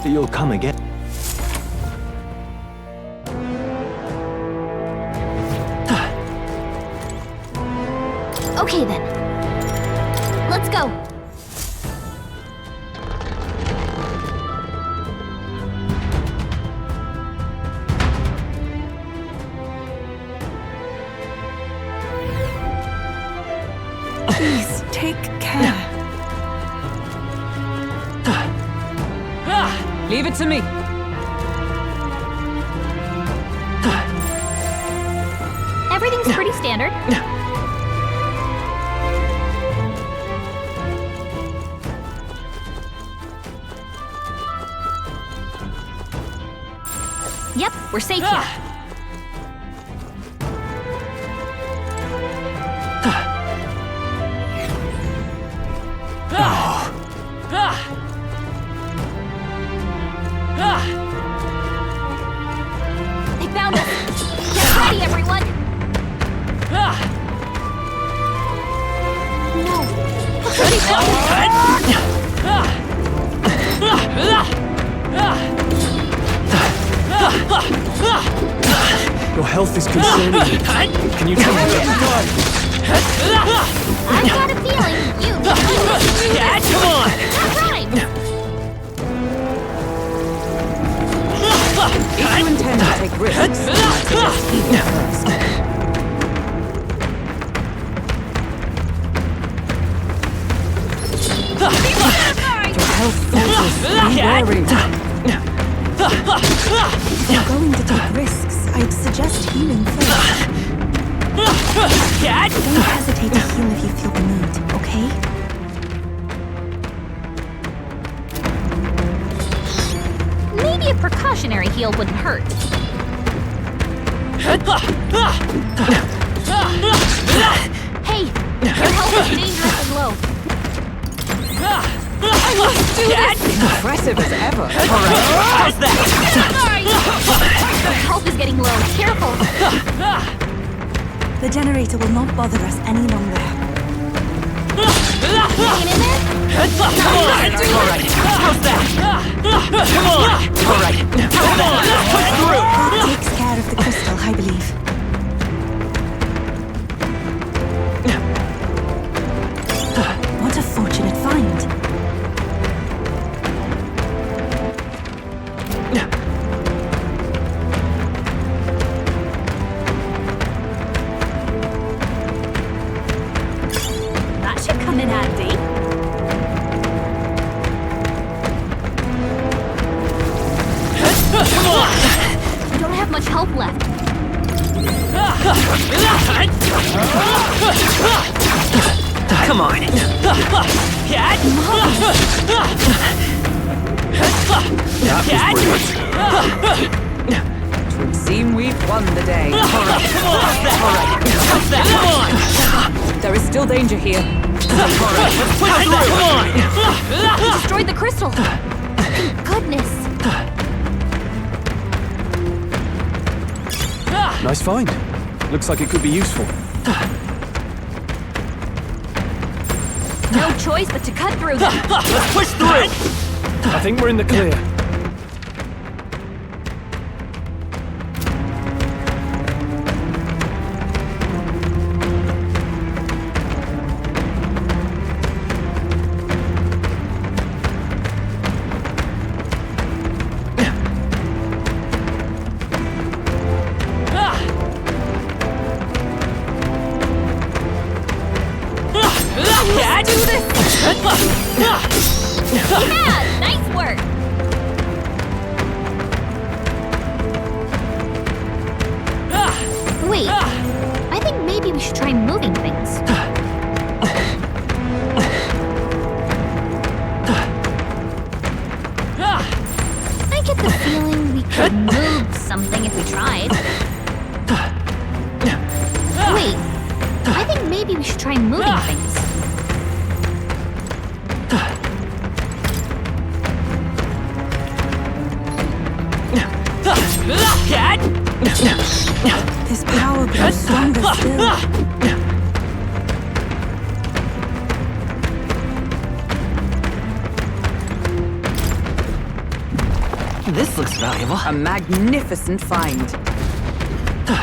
you'll come again. Okay then. Let's go. Please, take care. Leave it to me. Everything's pretty standard. Yep, we're safe here. They found us! Get ready, everyone! Your health is concerning me. Can you tell me where to go? I've got a feeling you... Yeah, come on! That rhymes! If you intend to take risks, you must first. Hurry! If you're going to take risks, I'd suggest healing first. Don't hesitate to heal if you feel the need, okay? Maybe a precautionary heal wouldn't hurt. Hey, your health is dangerously low. Impressive as ever. How's that? Your health is getting low. Careful. The generator will not bother us any longer. Hanging in there? That takes care of the crystal, I believe. What a fortunate find. That should come in handy. We don't have much health left. Come on. It would seem we've won the day. There is still danger here. We destroyed the crystal. Thank goodness. Nice find. Looks like it could be useful. No choice but to cut through them. Let's push through! I think we're in the clear. Yeah, nice work. Wait, I think maybe we should try moving things. I get the feeling we could move something if we tried. Wait, I think maybe we should try moving things. This power grows stronger still. This looks valuable. A magnificent find. No.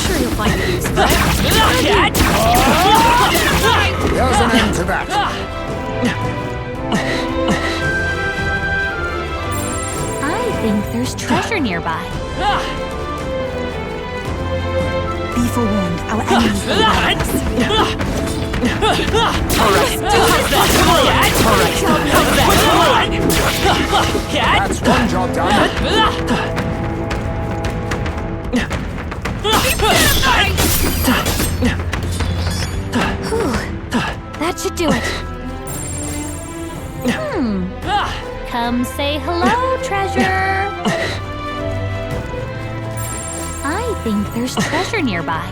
Sure you'll find it useful. There's an end to that. I think there's treasure nearby. Be forewarned, our enemies will rise. That's one job done. That should do it. Come say hello, treasure. I think there's treasure nearby.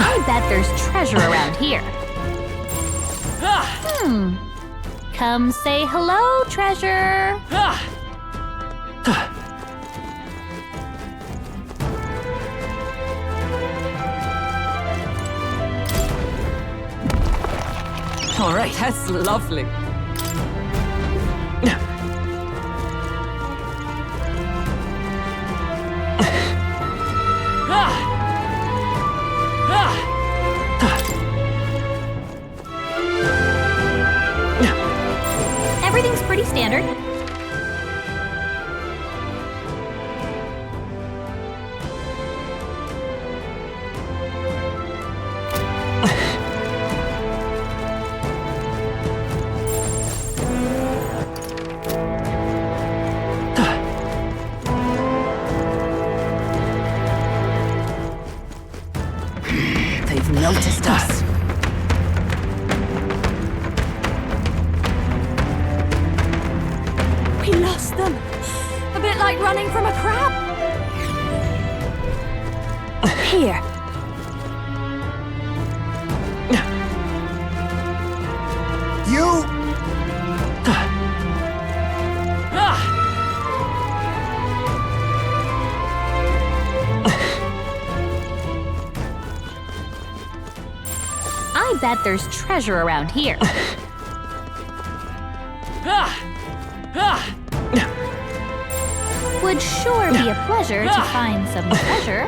I bet there's treasure around here. Come say hello, treasure. All right, that's lovely. noticed us. We lost them. A bit like running from a crab. Here. You... I bet there's treasure around here. Would sure be a pleasure to find some treasure.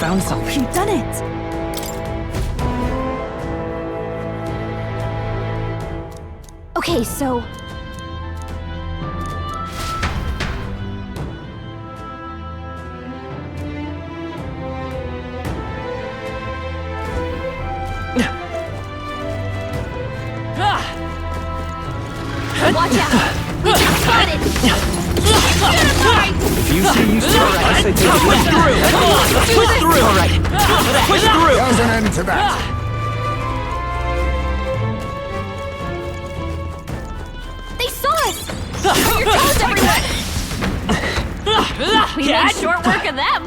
Found something. You've done it! Okay, so... Watch out! We got spotted! If you see you still I say push through! Come on! Let's push through! Alright! Push through! There's an end to that. They saw us! Turn your toes, everyone! We made short work of them!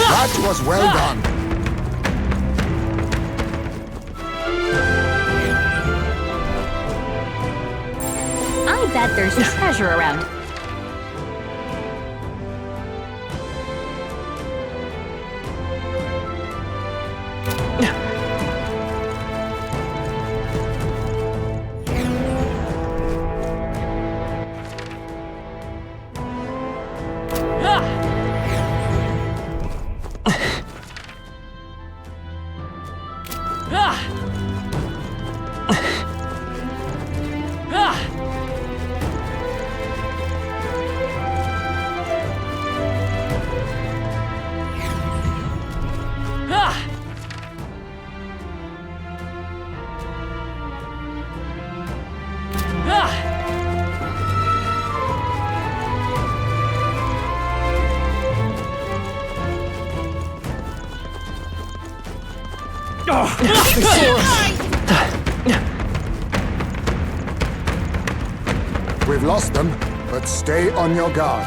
That was well done. I bet there's treasure around. We've lost them, but stay on your guard.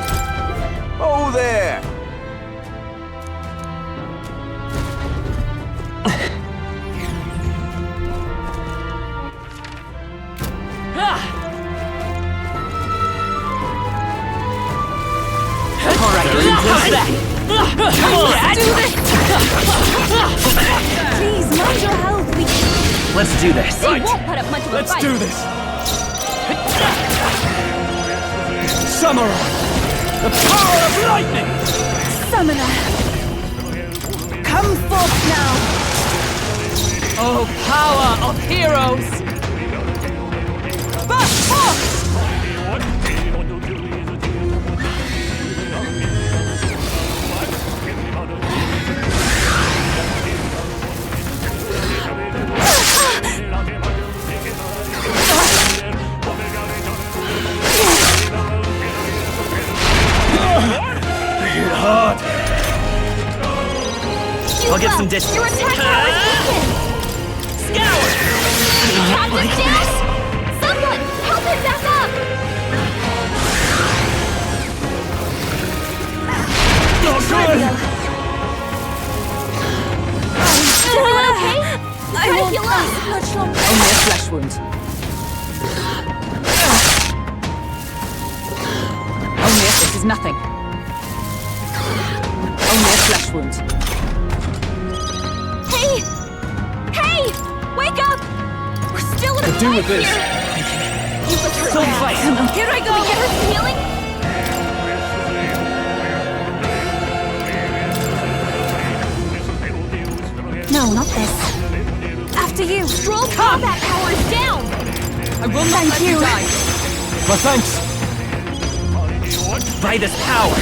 Oh, there! Come on! Do this! Please, mind your health. Let's do this. They won't put up much of a fight. Let's do this! Samurai! The power of lightning! Summoner! Come forth now! Oh, power of heroes! Burst forth! Hard. I'll get some distance. Your attack power is weakened! Scour! Captain Dash! Someone, help him back up! Not good! Everyone okay? I Try to won't heal up! much longer. Only a flesh wound. is nothing. Only a flesh wound. Hey! Hey! Wake up! We're still in a Could do with fight this. here! You put her Don't down. fight. Here I go! Can we get her some healing? No, not this. After you. Stroll combat power is down! I will not let you die. My thanks. By this power!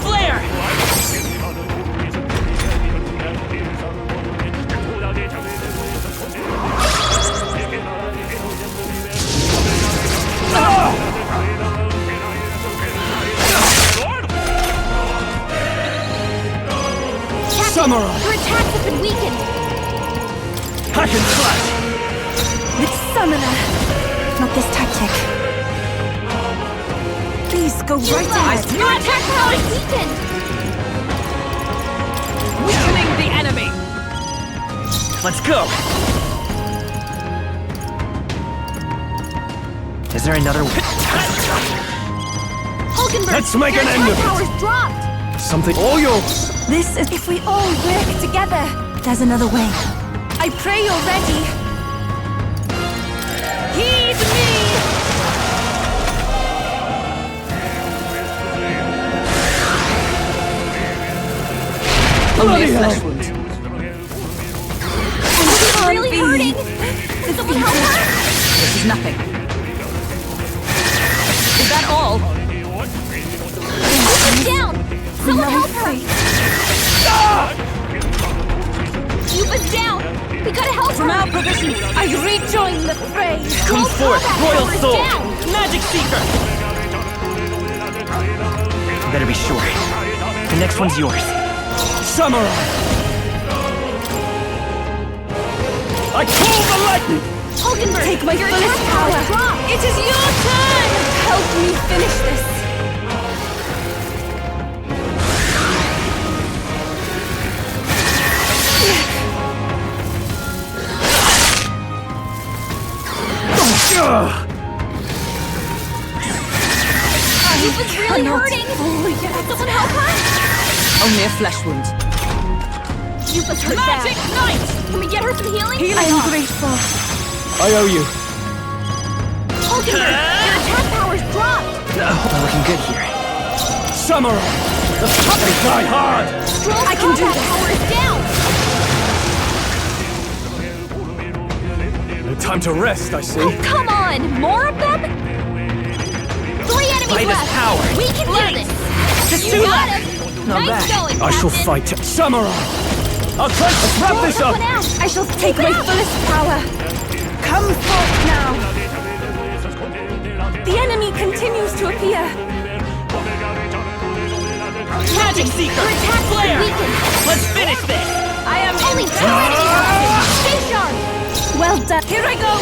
Flare! Samurai! Your attacks have been weakened! Hack and slash! With Summoner. Not this tactic. Please go right ahead. Your attack power is weakened! Weakening the enemy. Let's go! Is there another way? Hulkenberg, Let's make your an end attack of it. power's dropped! Something all yours. This is if we all work together. There's another way. I pray you're ready. Heed me! Only a flesh wound. It's really hurting! Can someone help her? This is nothing. Is that all? Keep down! Someone help her! Yuba's down! We gotta help From her! our provisions, I rejoin the fray. Come Stroll forth, combat Royal power is Soul! down. Magic Seeker! Better be sure. The next one's yours. Samurai! I call the lightning! Hulkenberg, Take my your fullest attack power. power dropped! It is your turn. Help me finish this. Yuba's really hurting! Can someone help her? only a flesh wound. Yuba's hurt Magic bad. Knight! Can we get her some healing? I am grateful. I owe you. Hulkenberg, your attack power's dropped! We're looking good here. Samurai! The puppets die hard! Stroll I can do combat this. power is down! No time to rest, I see. Oh, come on! More of them? 3 enemies By this left! power. We can do this! Just You two got left. him! Not Nice bad. going, I shall Captain. fight. Samurai! I'll try to wrap this up! Someone out. I shall take my fullest power. Come forth now. The enemy continues to appear. Magic Seeker! Your attack is Flare! weakened! Let's finish this! I am Only 2 enemies left! Stay sharp! well done. Here I go.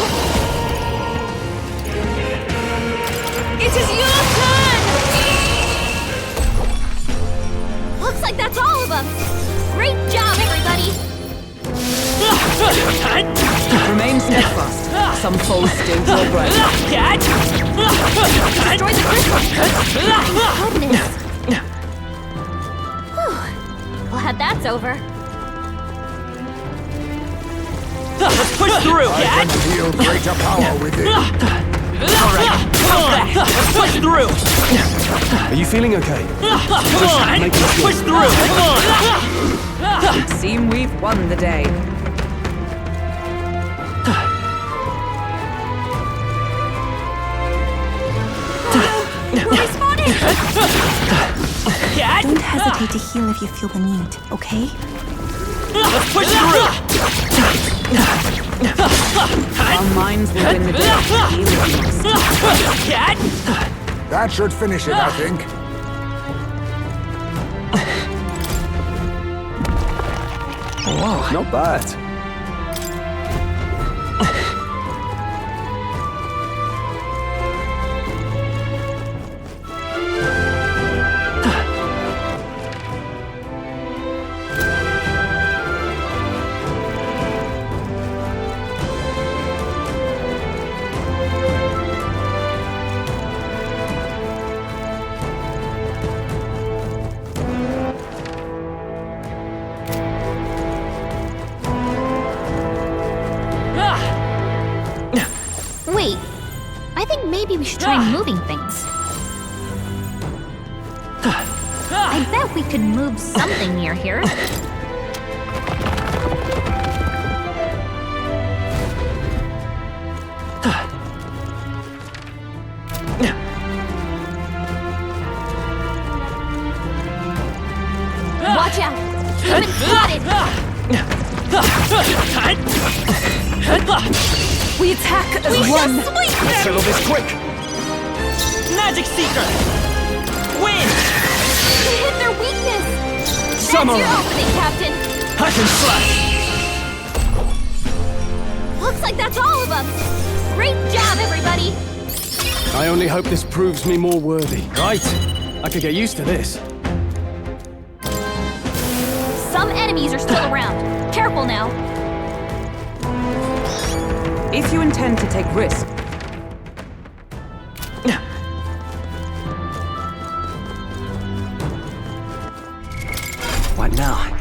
It is your turn. Looks like that's all of them! Great job, everybody! Remain steadfast. Some foes still draw breath. Destroy the crystal! My goodness! Whew. Glad that's over. Let's push through! I can feel greater power within. Alright, come on! Let's push through! Are you feeling okay? Come on! making Let's sure. push through! Come on! It seems we've won the day. We're spotted! Don't hesitate to heal if you feel the need, okay? Let's push through! Our minds will win the day. That should finish it, I think. Wow, not bad. Maybe we should try moving things. I bet we could move something near here. Watch out! Human spotted! We attack as one! Let's settle this quick! Magic Seeker! Win! We hit their weakness! Summon! That's your opening, Captain! Hack and slash! Looks like that's all of them! Great job, everybody! I only hope this proves me more worthy. Right. I could get used to this. Some enemies are still around. Careful now. If you intend to take risks, What now?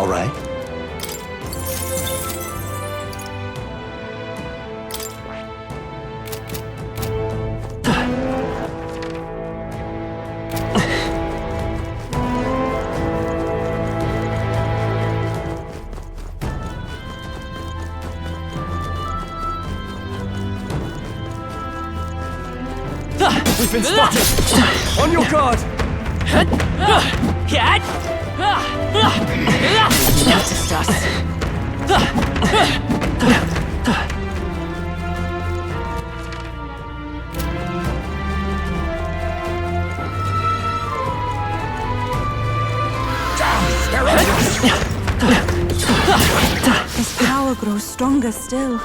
All right. We've been spotted! On your guard! noticed us. His power grows stronger still.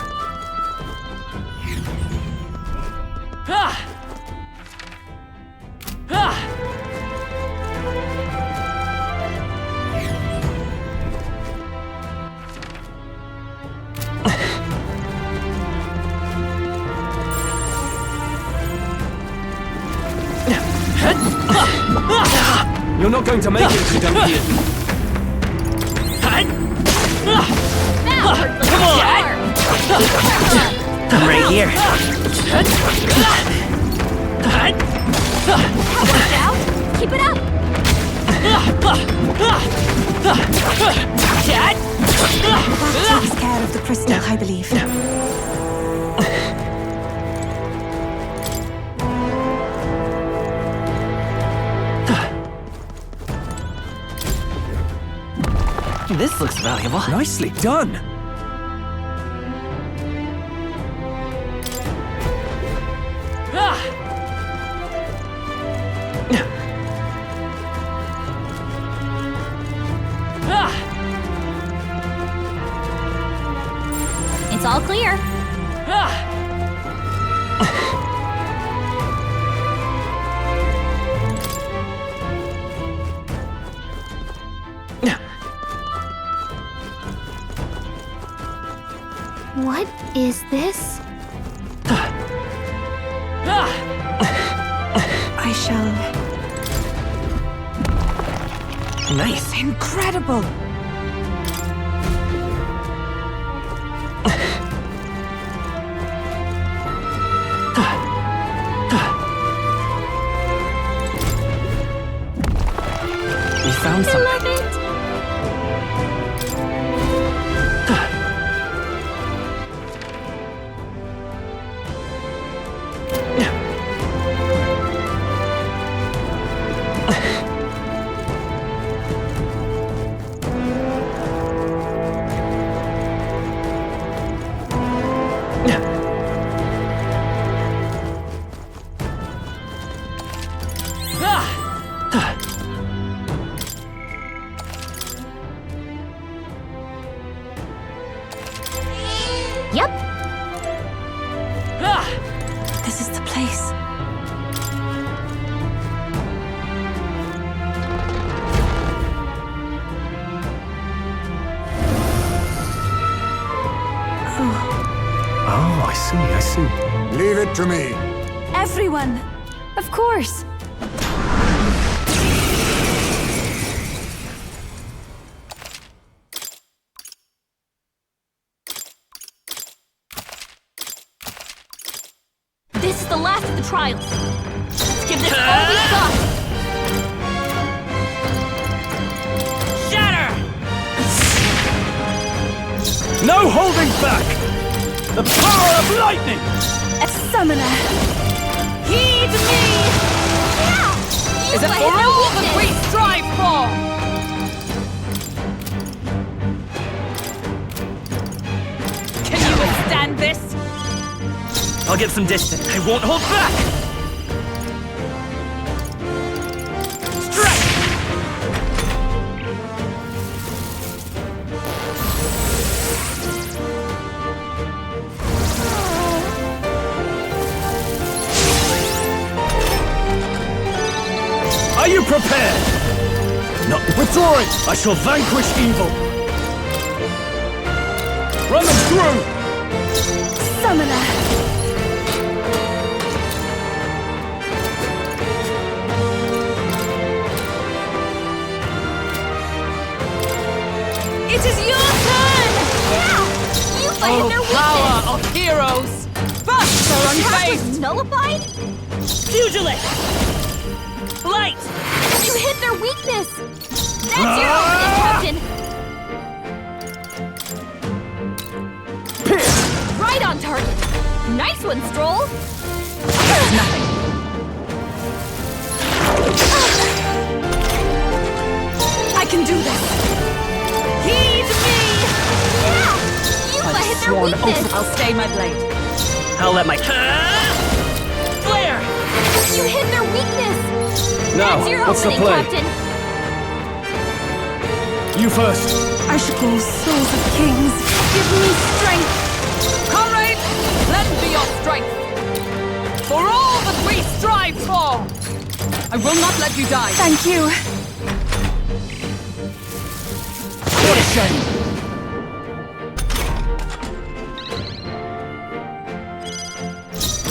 You're not going to make it if you don't heal. Come on! I'm right here. Watch out! Keep it up! That takes care of the crystal, I believe. This looks valuable. Nicely done. It's all clear. What is this? I shall... Nice. Incredible! We found I something. love it! Yep. This is the place. Oh, I see. Leave it to me. Everyone! Of course! This is the last of the trials. Let's give this all we've got. Shatter! No holding back! The power of lightning! A summoner! Heed me! Yeah! Is it for all that we strive for? Can you withstand this? I'll get some distance. I won't hold back! Strike! Are you prepared? Not withdrawing! I shall vanquish evil! Run them through! Summoner! It is your turn! Yeah! You fight their Power weakness! of heroes! Burst or Attack unfazed! was nullified? Pugilist! Light! You hit their weakness! That's your opening, Captain! Right on target! Nice one, Stroll! I can do this! Heed me! Yeah! You hit their weakness! I'll stay my blade. I'll let my... Flare! You hit their weakness! Now, That's your what's the opening, play? Captain! You first. I should call souls of kings. Give me strength! Comrades, lend me your strength! For all that we strive for! I will not let you die. Thank you. What a shame.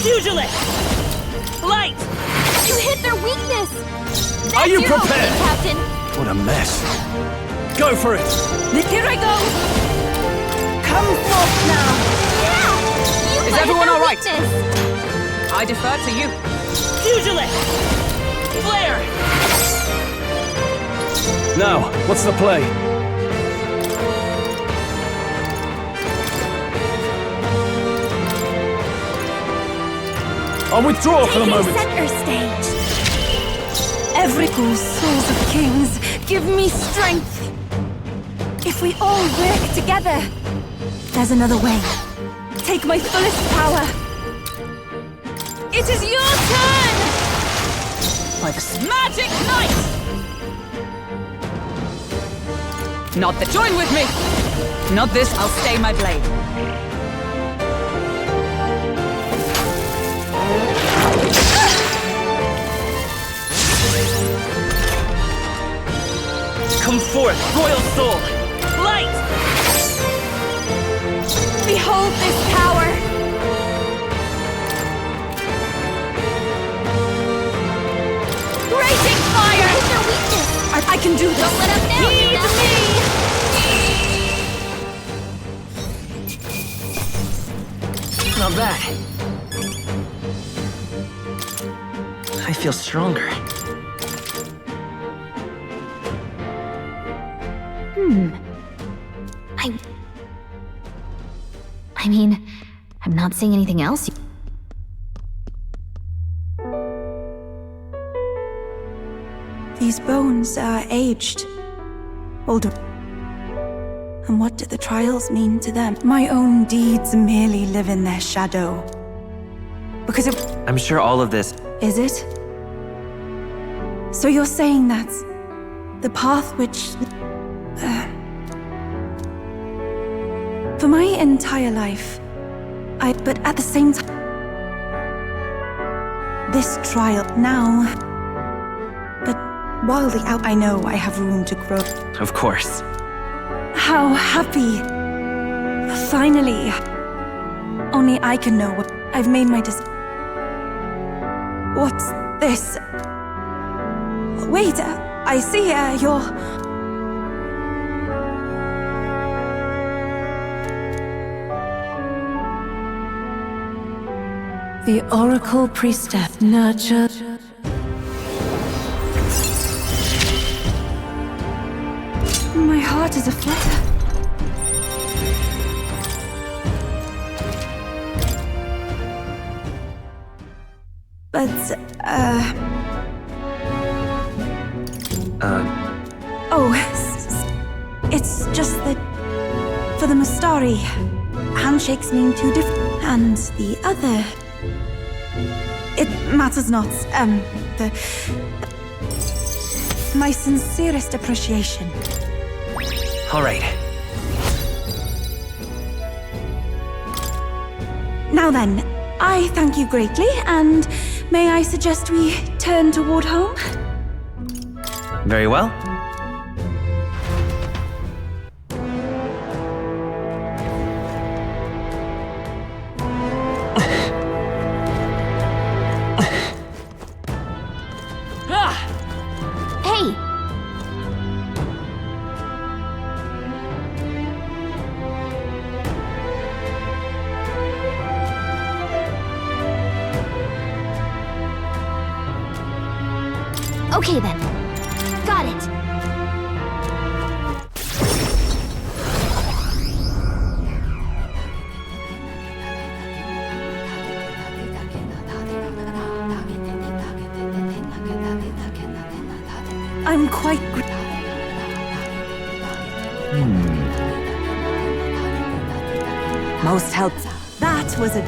Pugilist! Light! You hit their weakness! That's Are you your prepared? opening, Captain! What a mess. Go for it! Here I go! Come forth now! Yeah! You Is hit everyone their all right? weakness! I defer to you. Pugilist! Flare! Now, what's the play? I'll withdraw for the moment. Center stage. Every souls of kings, give me strength. If we all work together, there's another way. Take my fullest power. It is your turn! By the magic knight! Not the join with me! Not this, I'll stay my blade. Come forth, royal soul! Light! Behold this power! Raging fire! It's their weakness! I can do this! Don't let up now! Heed me! Not bad. I feel stronger. I mean, I'm not seeing anything else. These bones are aged, older. And what do the trials mean to them? My own deeds merely live in their shadow. Because it... I'm sure all of this... Is it? So you're saying that the path which... for my entire life, but at the same time... This trial now... But wildly out, I know I have room to grow. Of course. How happy! Finally! Only I can know what I've made my decision. What's this? Wait, I see you're... The Oracle Priestess nurtured. My heart is aflutter. But, Oh, it's just that... For the Mustari, handshakes mean two different... And the other... It matters not. My sincerest appreciation. All right. Now then, I thank you greatly, and may I suggest we turn toward home? Very well. Hey! Okay then. Got it. I'm quite... Most helpful. That was a...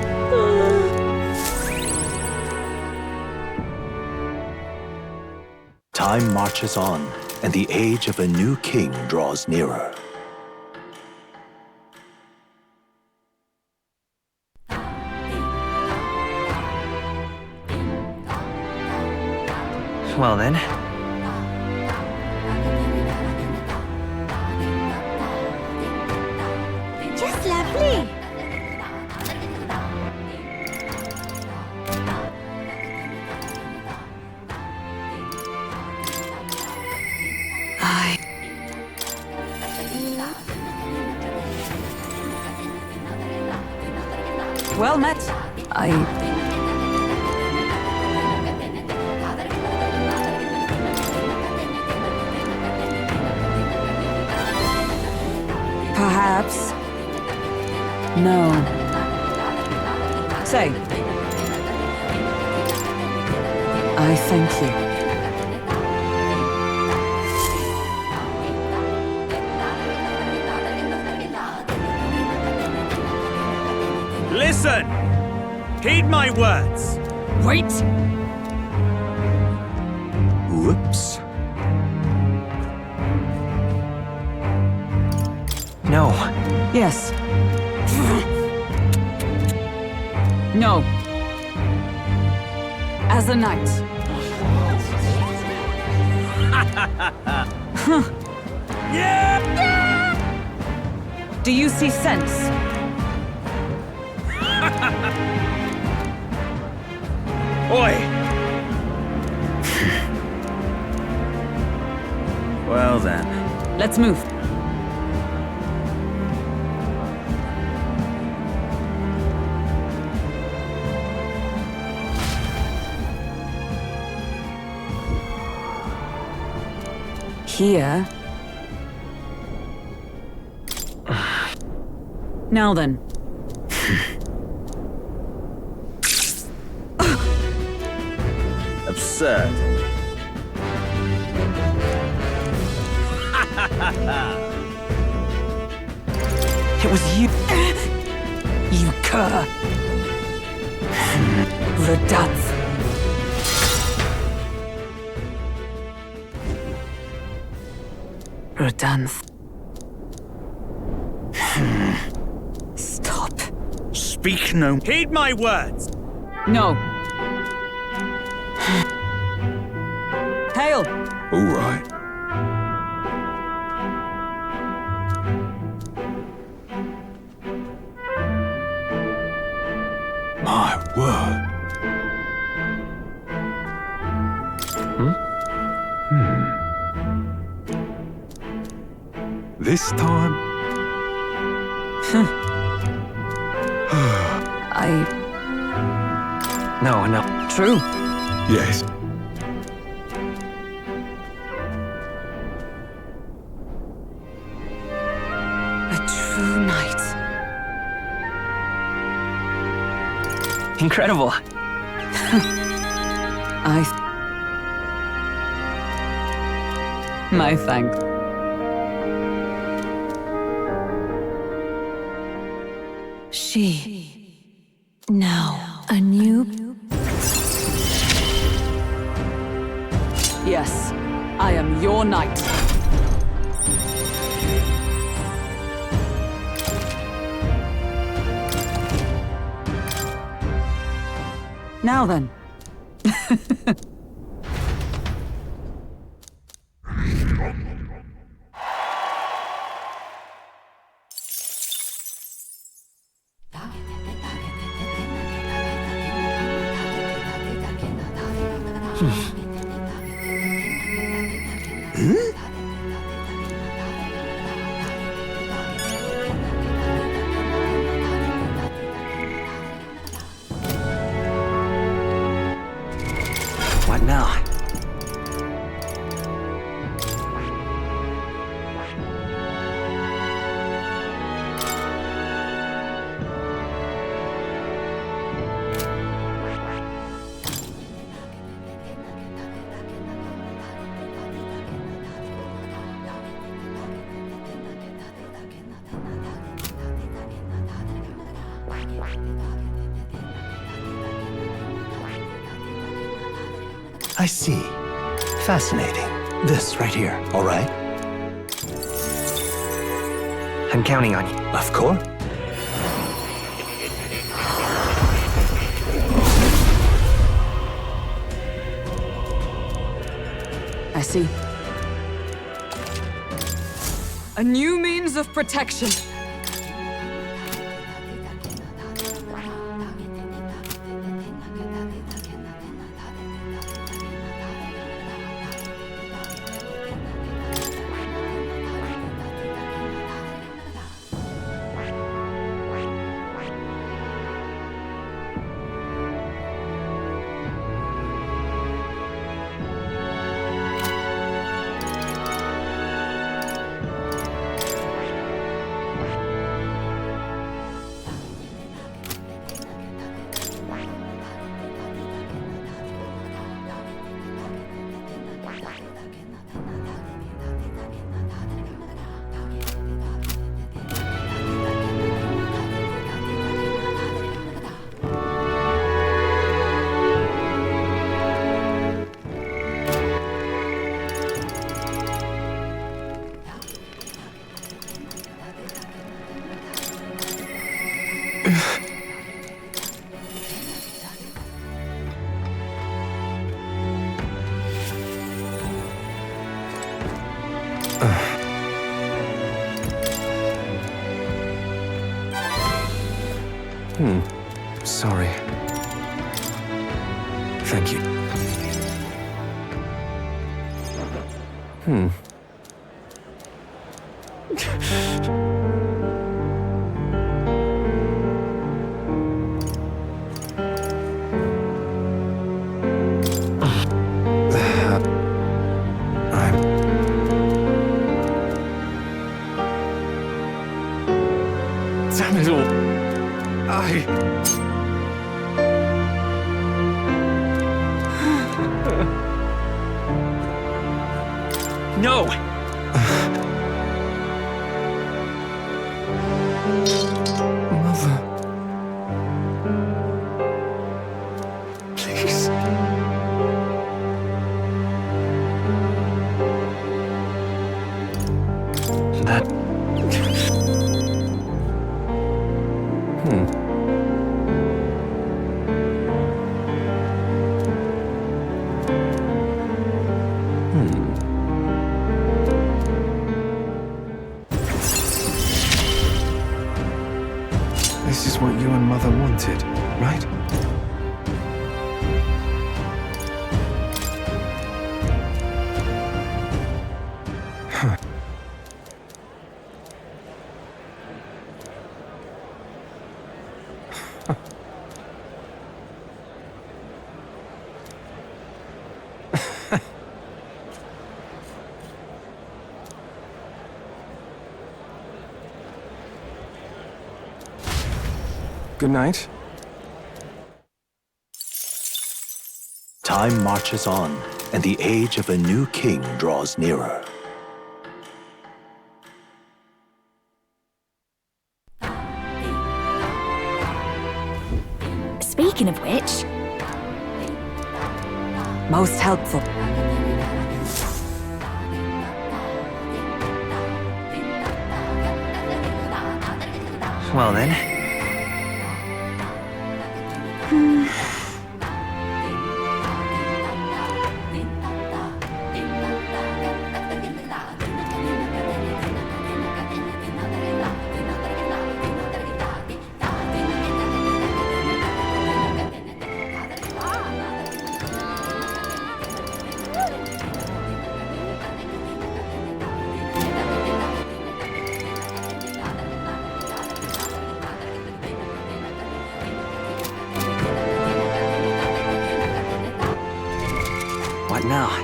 Time marches on, and the age of a new king draws nearer. Well then. Just lovely. Well met. perhaps? No. Say. I thank you. Listen! Heed my words! Wait! Whoops. No. Yes. No. As a knight. Yeah! Do you see sense? Oi! Well then. Let's move. Here. Now then. Absurd. It was you. You cur! Redanth! Redanth. Stop. Speak no. Heed my words! No. Hail! All right. My word. This time? No. True. Yes. A true knight. Incredible. My thanks. She. Now, a new. Yes, I am your knight. Now then. What now? I see. Fascinating. This right here, all right? I'm counting on you. Of course. I see. A new means of protection. Sorry. Thank you. Damn it all. No! Mother. Please. That... This is what you and Mother wanted, right? Huh. Good night. Time marches on, and the age of a new king draws nearer. Speaking of which... Most helpful. Well then. What now?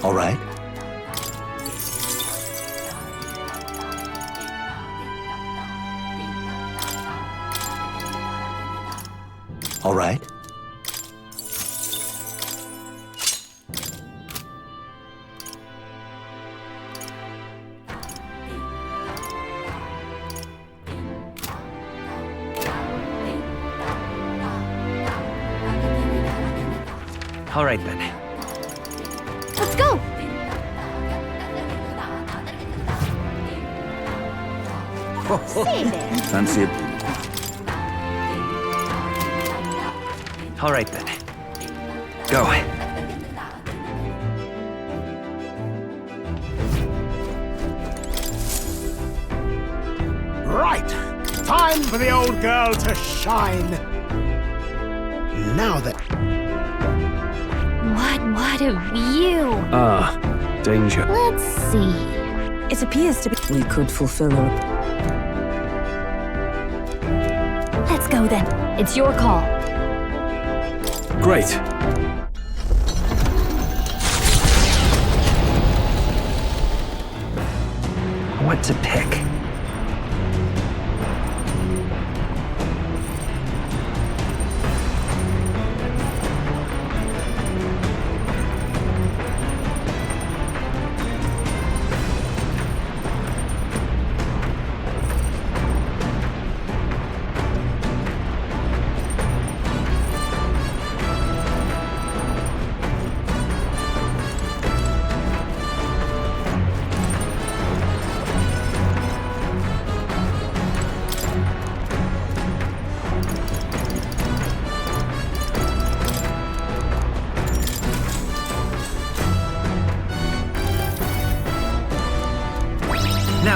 All right? All right? All right then. Let's go! Say there. Fancy it? All right then. Go. Right! Time for the old girl to shine! Now then. What a view! Ah, danger. Let's see. It appears to be. We could fulfill her. Let's go then. It's your call. Great. What to pick?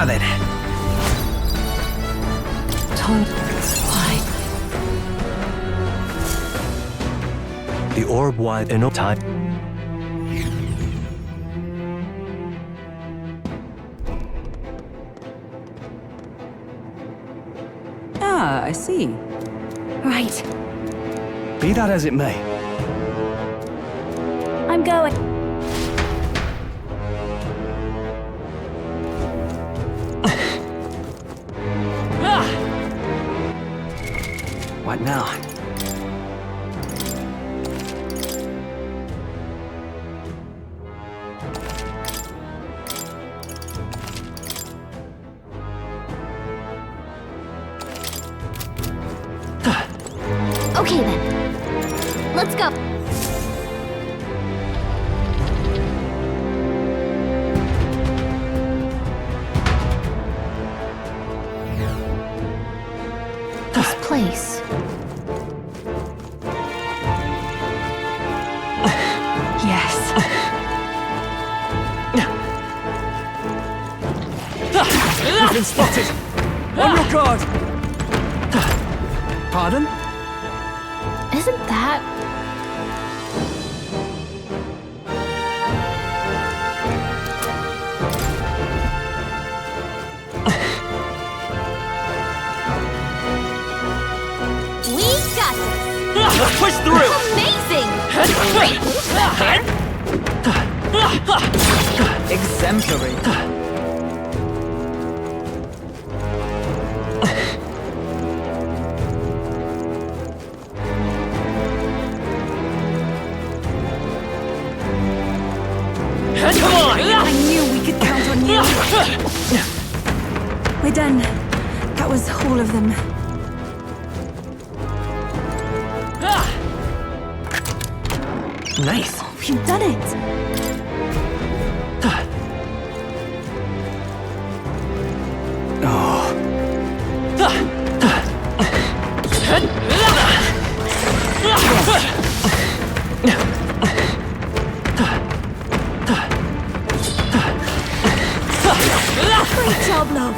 then. Why? The orb wide enough time. Ah, I see. Right. Be that as it may, I'm going. What now? Okay then. Let's go. This place. Yes. we've been spotted! On your guard! Pardon? Isn't that... We got this! Push through! Amazing! Great! Exemplary. Come on! I knew we could count on you. We're done. That was all of them. Nice. Oh, we've done it. Great job, love.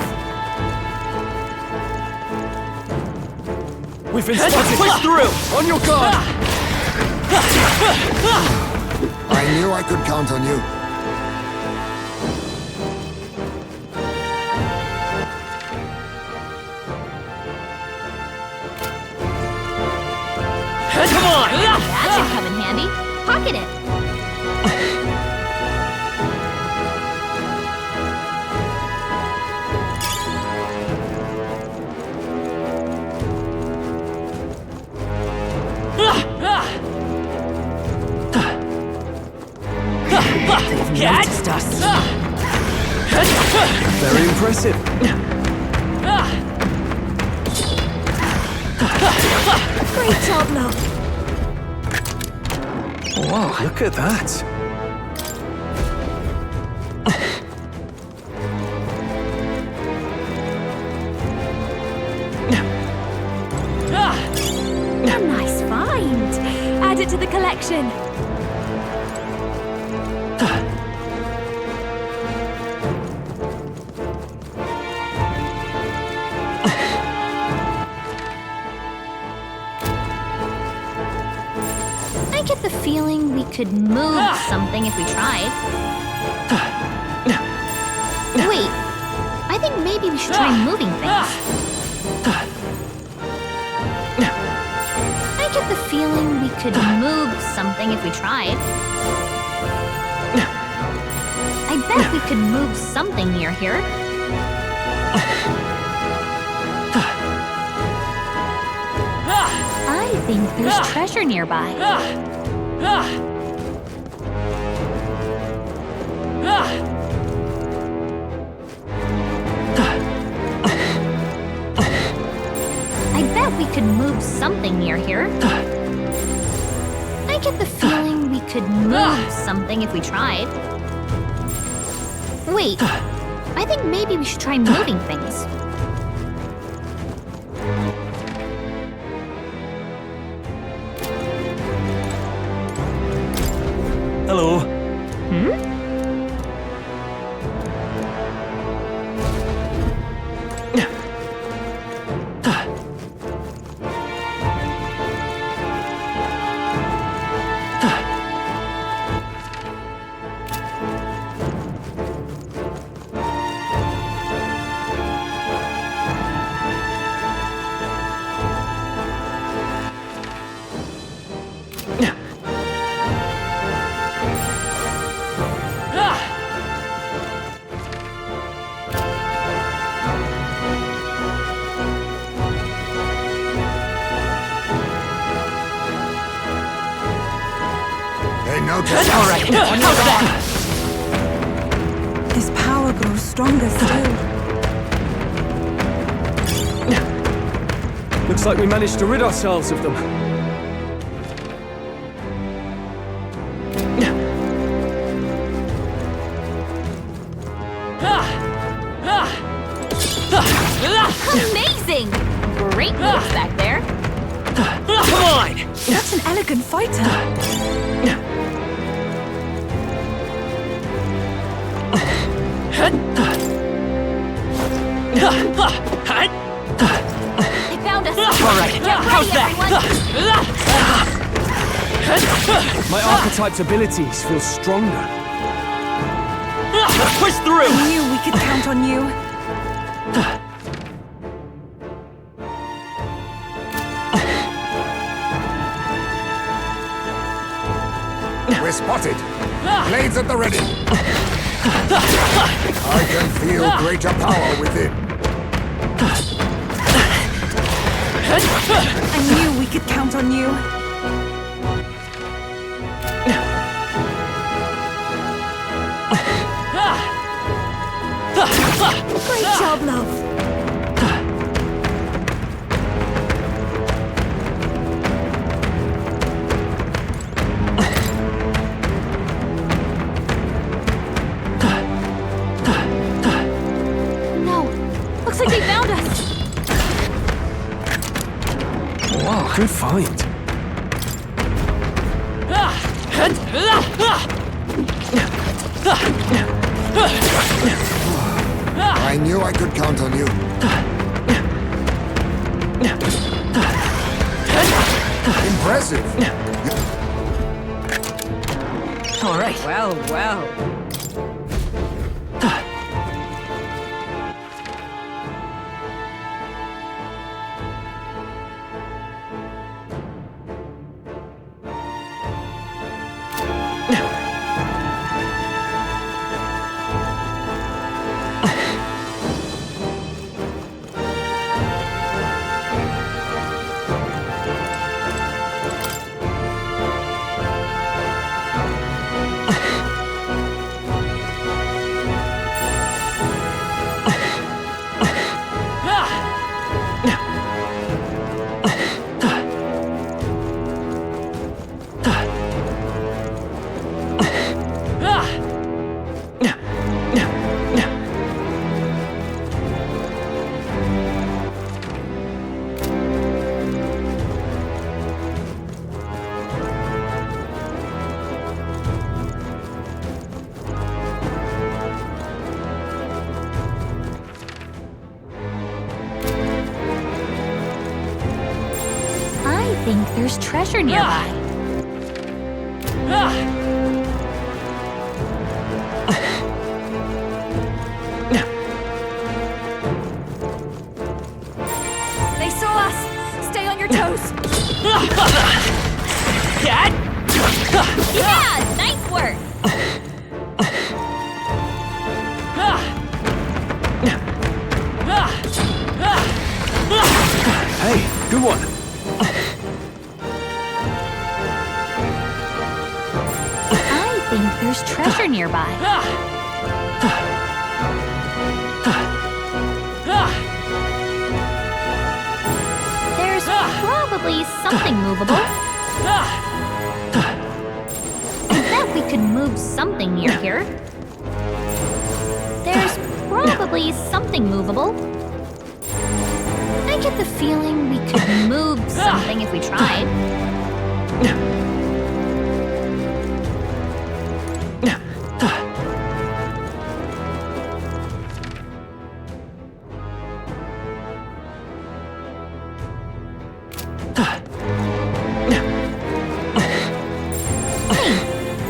We've been spotted! Push through! On your guard! I knew I could count on you. Come on! That should come in handy. Pocket it. Noticed us. Very impressive. Great job, love. Whoa, look at that. A nice find. Add it to the collection. I get the feeling we could move something if we tried. Wait, I think maybe we should try moving things. I get the feeling we could move something if we tried. I bet we could move something near here. I think there's treasure nearby. I bet we could move something near here. I get the feeling we could move something if we tried. Wait, I think maybe we should try moving things. Hello. notice. All right, how's that? His power grows stronger still. Looks like we managed to rid ourselves of them. Amazing! Great moves back there. Come on! Such an elegant fighter. They found us. All right, how's that? My archetype's abilities feel stronger. Let's push through! I knew we could count on you. We're spotted. Blades at the ready. I can feel greater power within. I knew we could count on you. Great job, love. No. Looks like they found us. Wow, good find. I knew I could count on you. Impressive. All right. Well, well. I think there's treasure nearby. They saw us! Stay on your toes! Yeah, nice work. Hey, good one. I think there's treasure nearby. There's probably something movable. I bet we could move something near here. There's probably something movable. I get the feeling we could move something if we tried.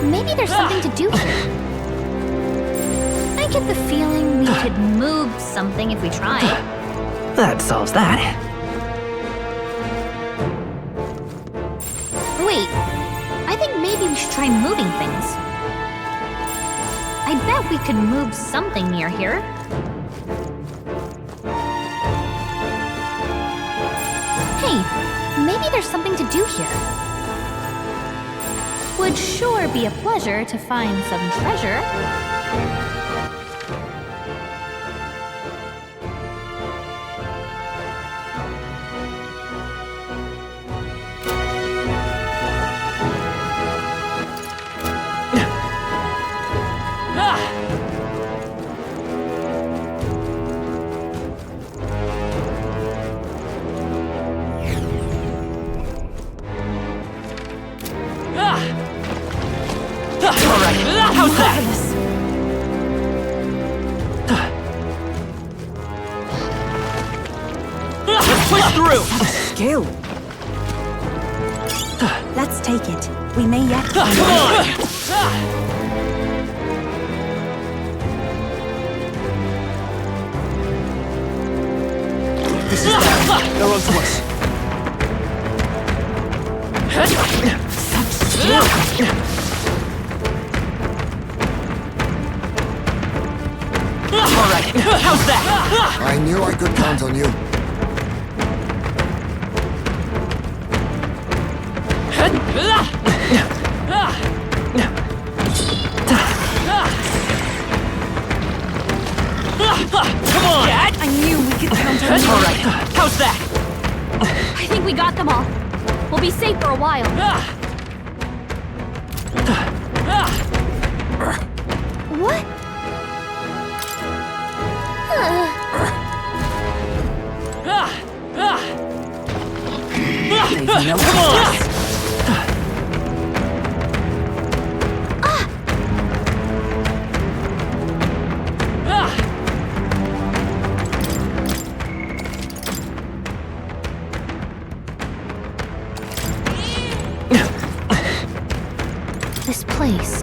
Maybe there's something to do here. I get the feeling we could move something if we tried. That solves that. Wait, I think maybe we should try moving things. I bet we could move something near here. Hey, maybe there's something to do here. Would sure be a pleasure to find some treasure. How's that? Let's push through! Skill. Let's take it. We may yet Come on! This is bad. They're onto us. Such skill! Alright, how's that? I knew I could count on you. Come on! Dad? I knew we could count on you. Alright, how's that? I think we got them all. We'll be safe for a while. What? Come on! This place.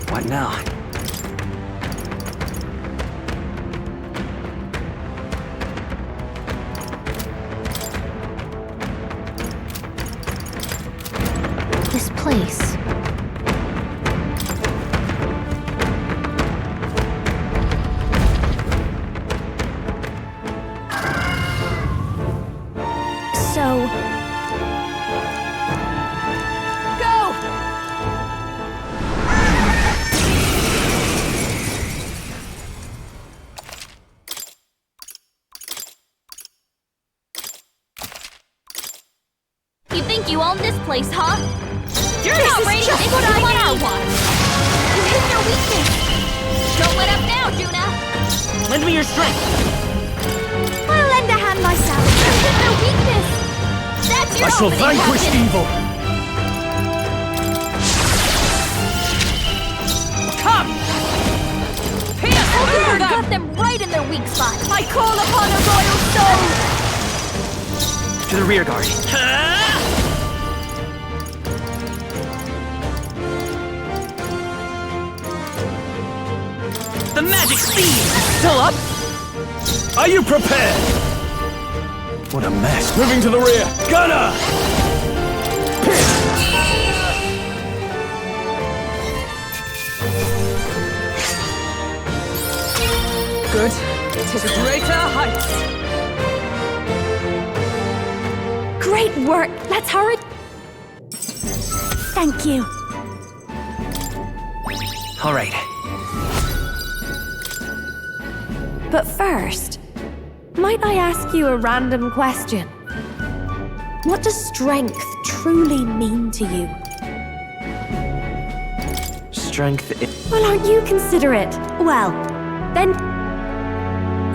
What now? This place. So... Go! You think you own this place, huh? You're not ready to what I want. You hit their weakness. Don't let up now, Juna. Lend me your strength. I'll lend a hand myself. You hit their weakness. That's your I shall opening, vanquish Captain. evil. Come! Pierce through them! Got them right in their weak spot. I call upon a royal soul! To the rear guard. The magic speed! Still up? Are you prepared? What a mess. Moving to the rear. Gunner! Good. To greater heights. Great work! Let's hurry! Thank you. Alright. But first, might I ask you a random question? What does strength truly mean to you? Strength Well, aren't you considerate? Well, then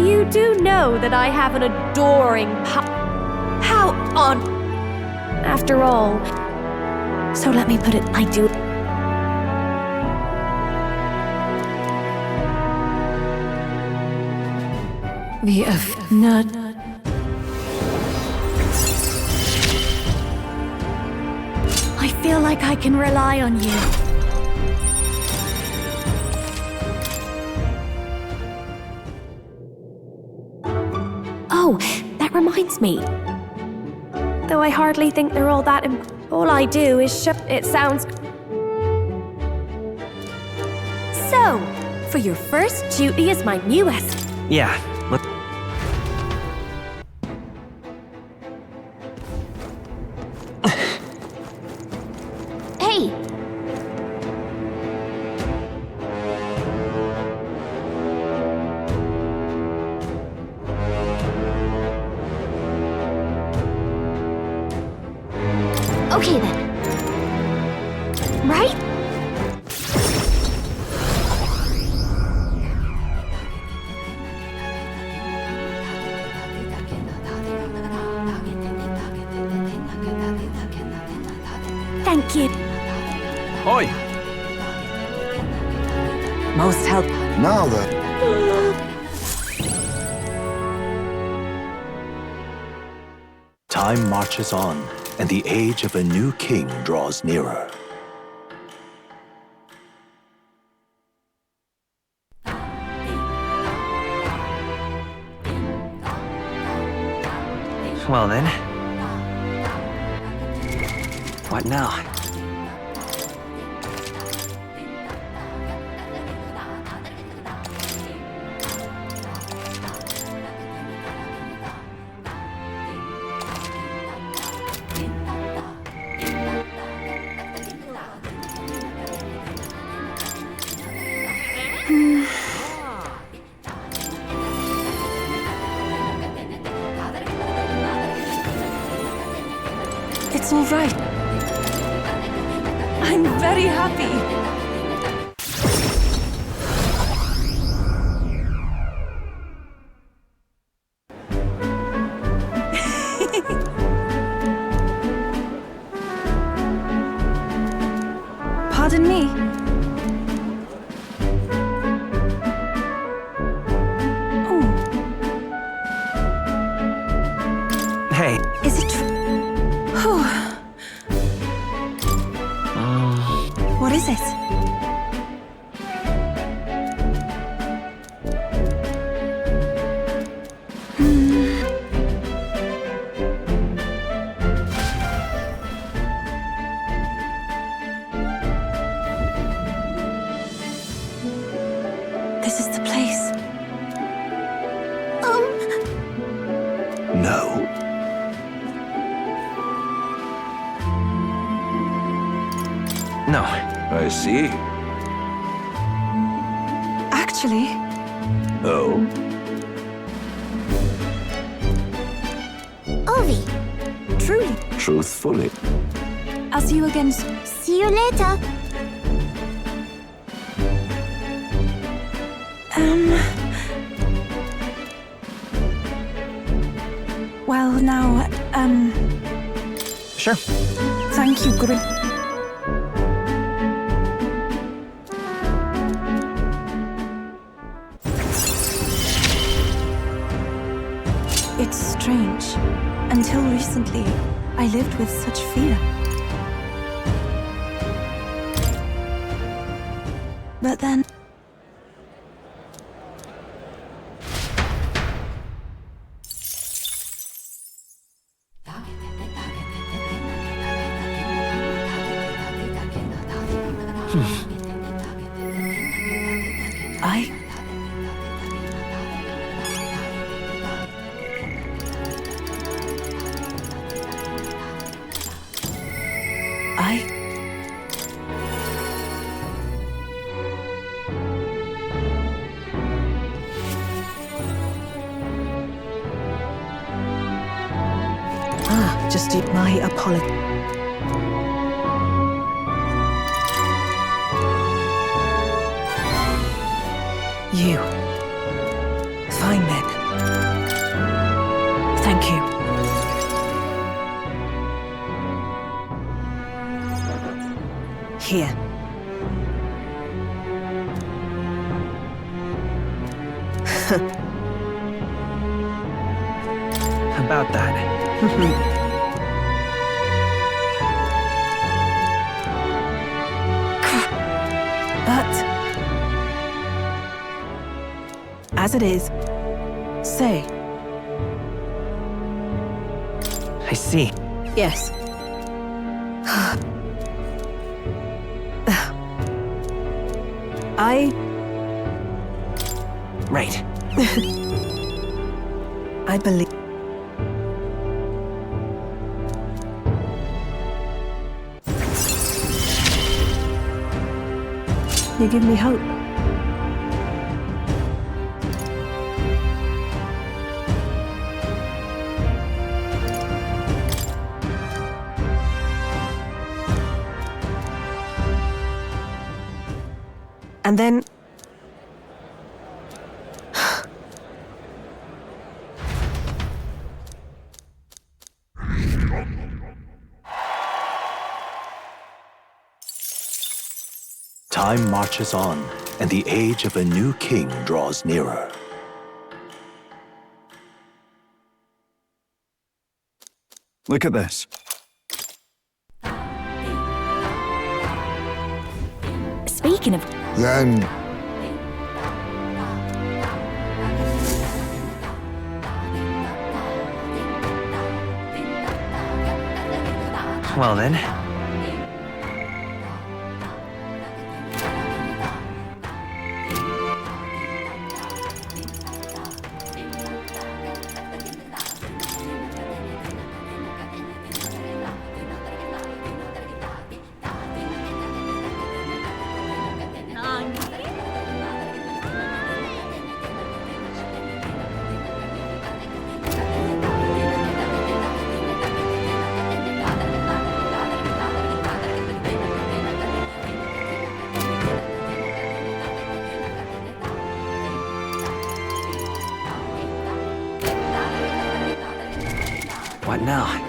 you do know that I have an adoring How on... After all, so let me put it, I do... I feel like I can rely on you. Oh, that reminds me. Though I hardly think they're all that all I do is it sounds... So, for your first duty as my newest... Yeah, look. Okay then. Right? Thank you. Oi! Most help. Now then. Time marches on, and the age of a new king draws nearer. Well then. What now? It's all right. I'm very happy. Pardon me. Oh. Hey. Is it true? What is it? This is the place. No. No. I see. Actually, Oh. Ovi, truly. Truthfully. I'll see you again. see you later. Well, now, Sure. thank you, Grim. It's strange. Until recently, I lived with such fear. But then... Just do my apology. You. Fine then. Thank you. Here. About that. But as it is, say. I see. Yes. Right. I believe. You give me hope. And then... Time marches on, and the age of a new king draws nearer. Look at this. Speaking of... Then Well then. What now?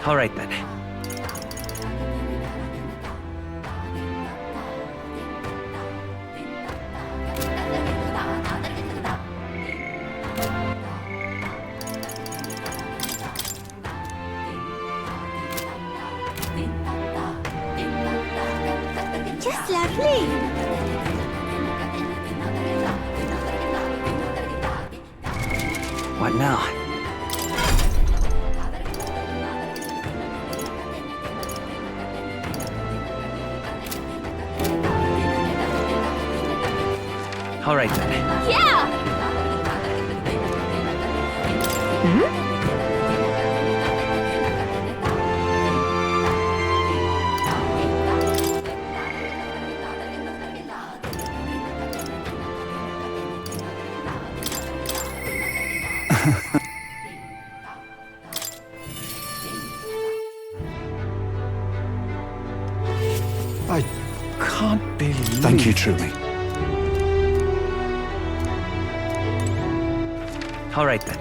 All right then. Just lovely. What now? All right then. Yeah! I can't believe... Thank you, truly. All right then.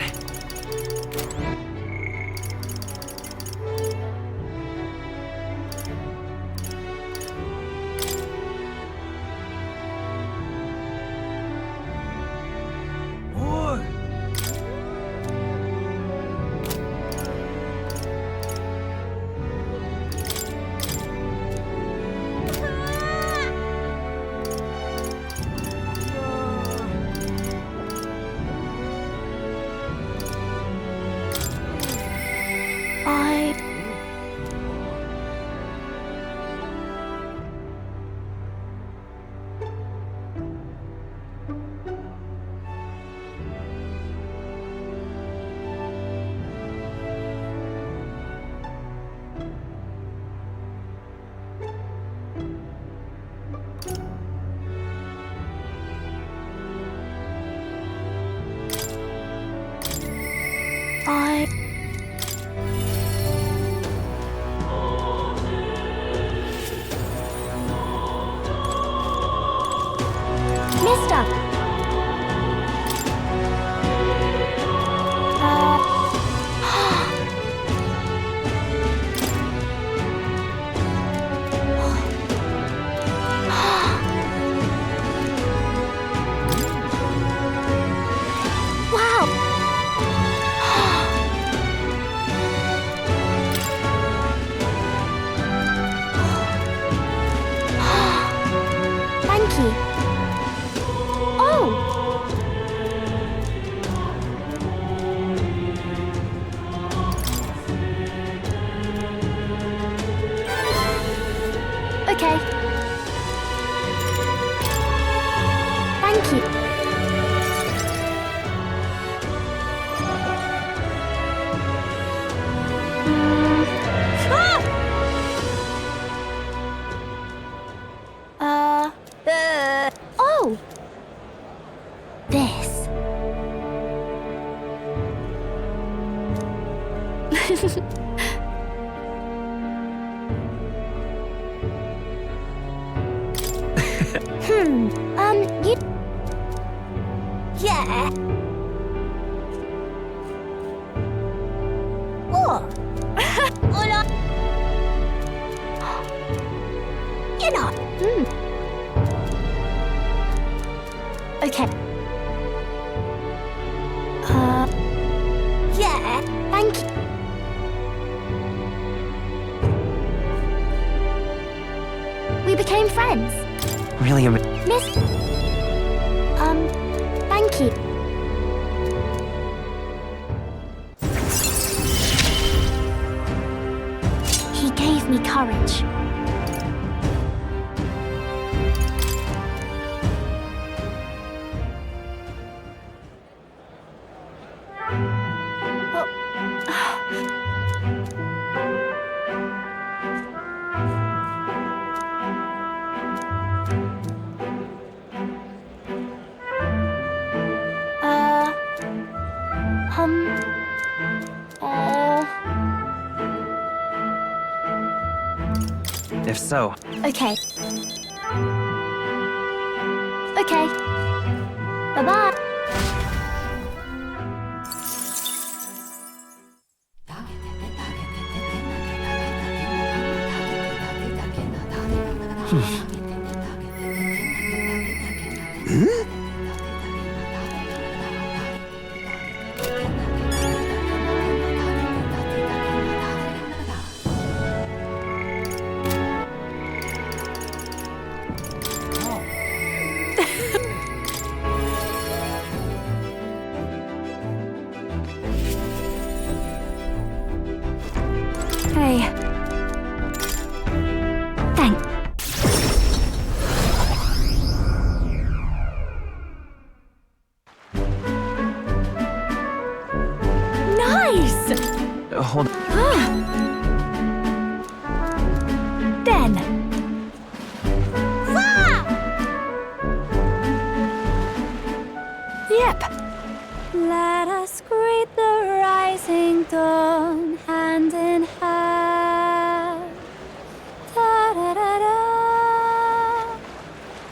you... Yeah. What? Hola. You know. Okay. Yeah, thank you. We became friends. Really, Miss... thank you. He gave me courage. if so. Okay. Okay. Bye-bye. Hey. Thanks. Nice! Hold Then. Wow! Yep. Let us greet the rising dawn hand in hand. Da da da da.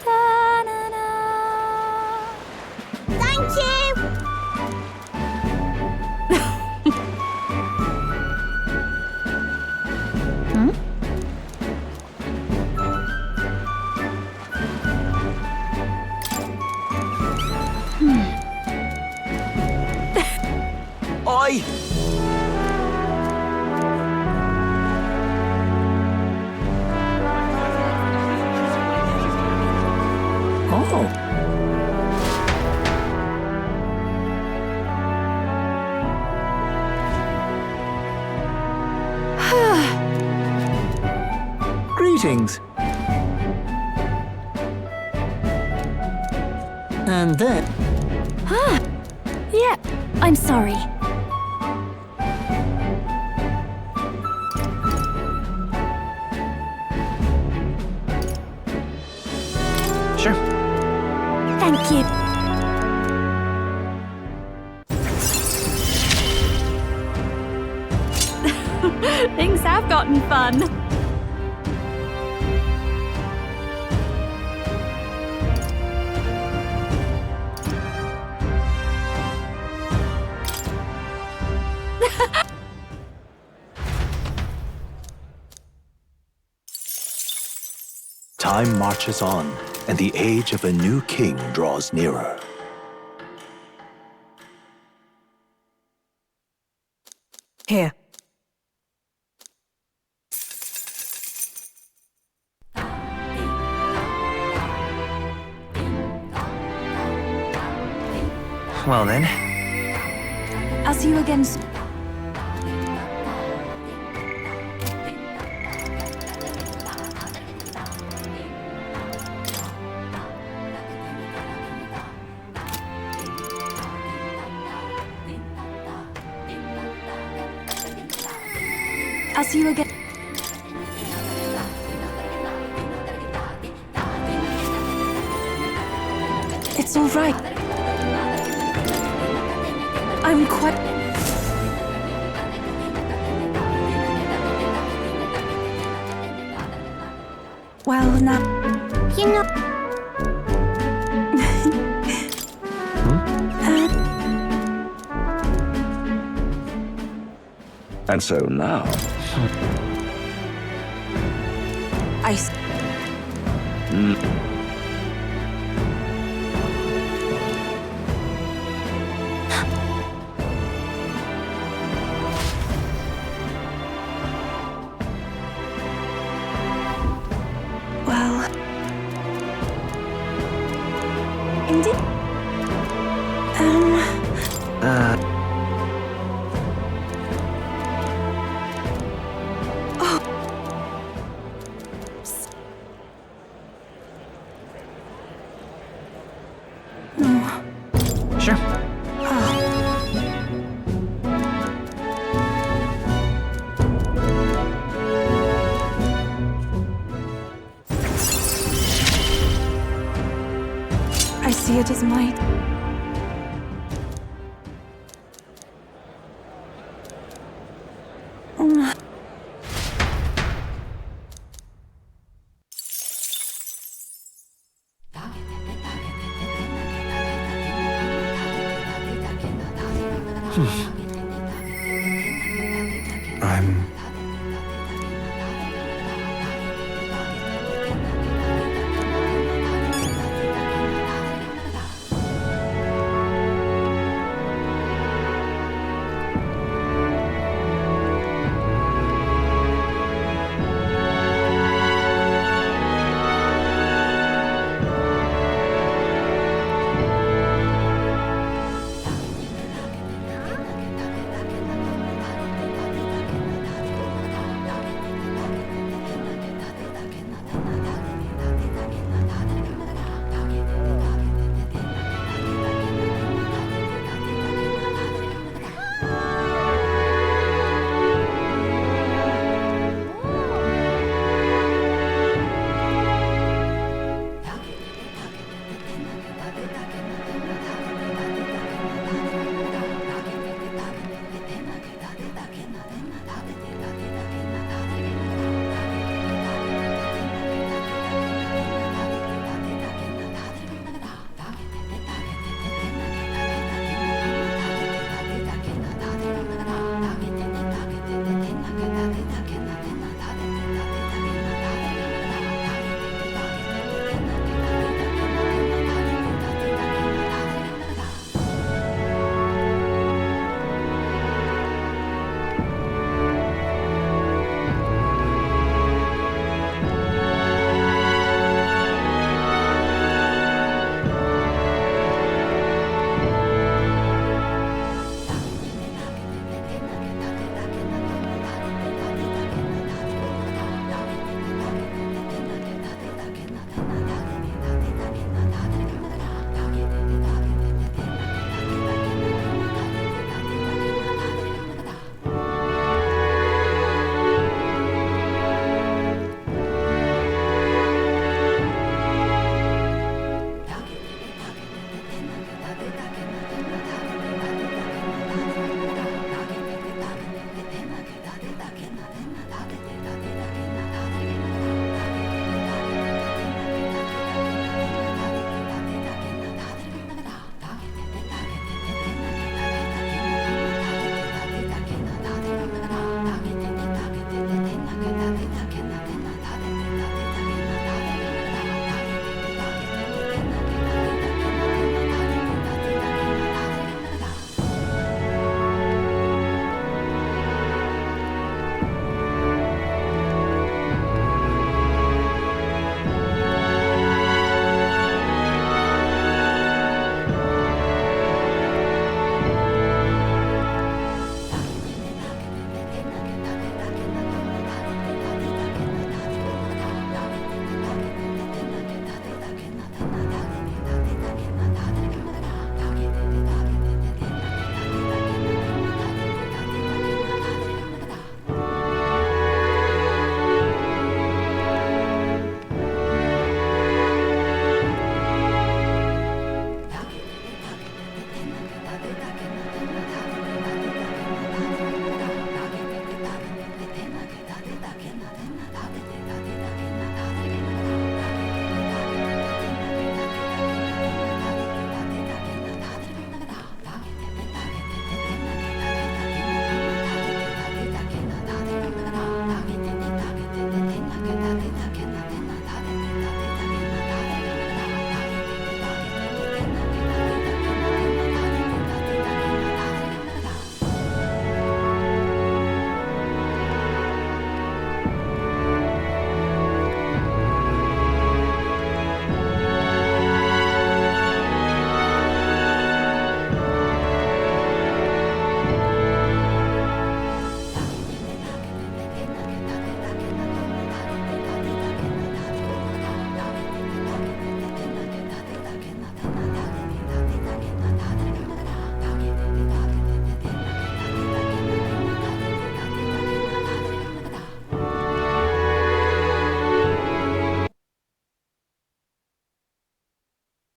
Da na na. Thank you! Oi! Oh. Greetings. And then... Yeah, I'm sorry. Sure. Thank you. Things have gotten fun. Time marches on, and the age of a new king draws nearer. Here. Well then. I'll see you again soon. I'll see you again. It's all right. I'm quite... Well, now... You know... And so now... Well... Indeed? Sure. I see it as might.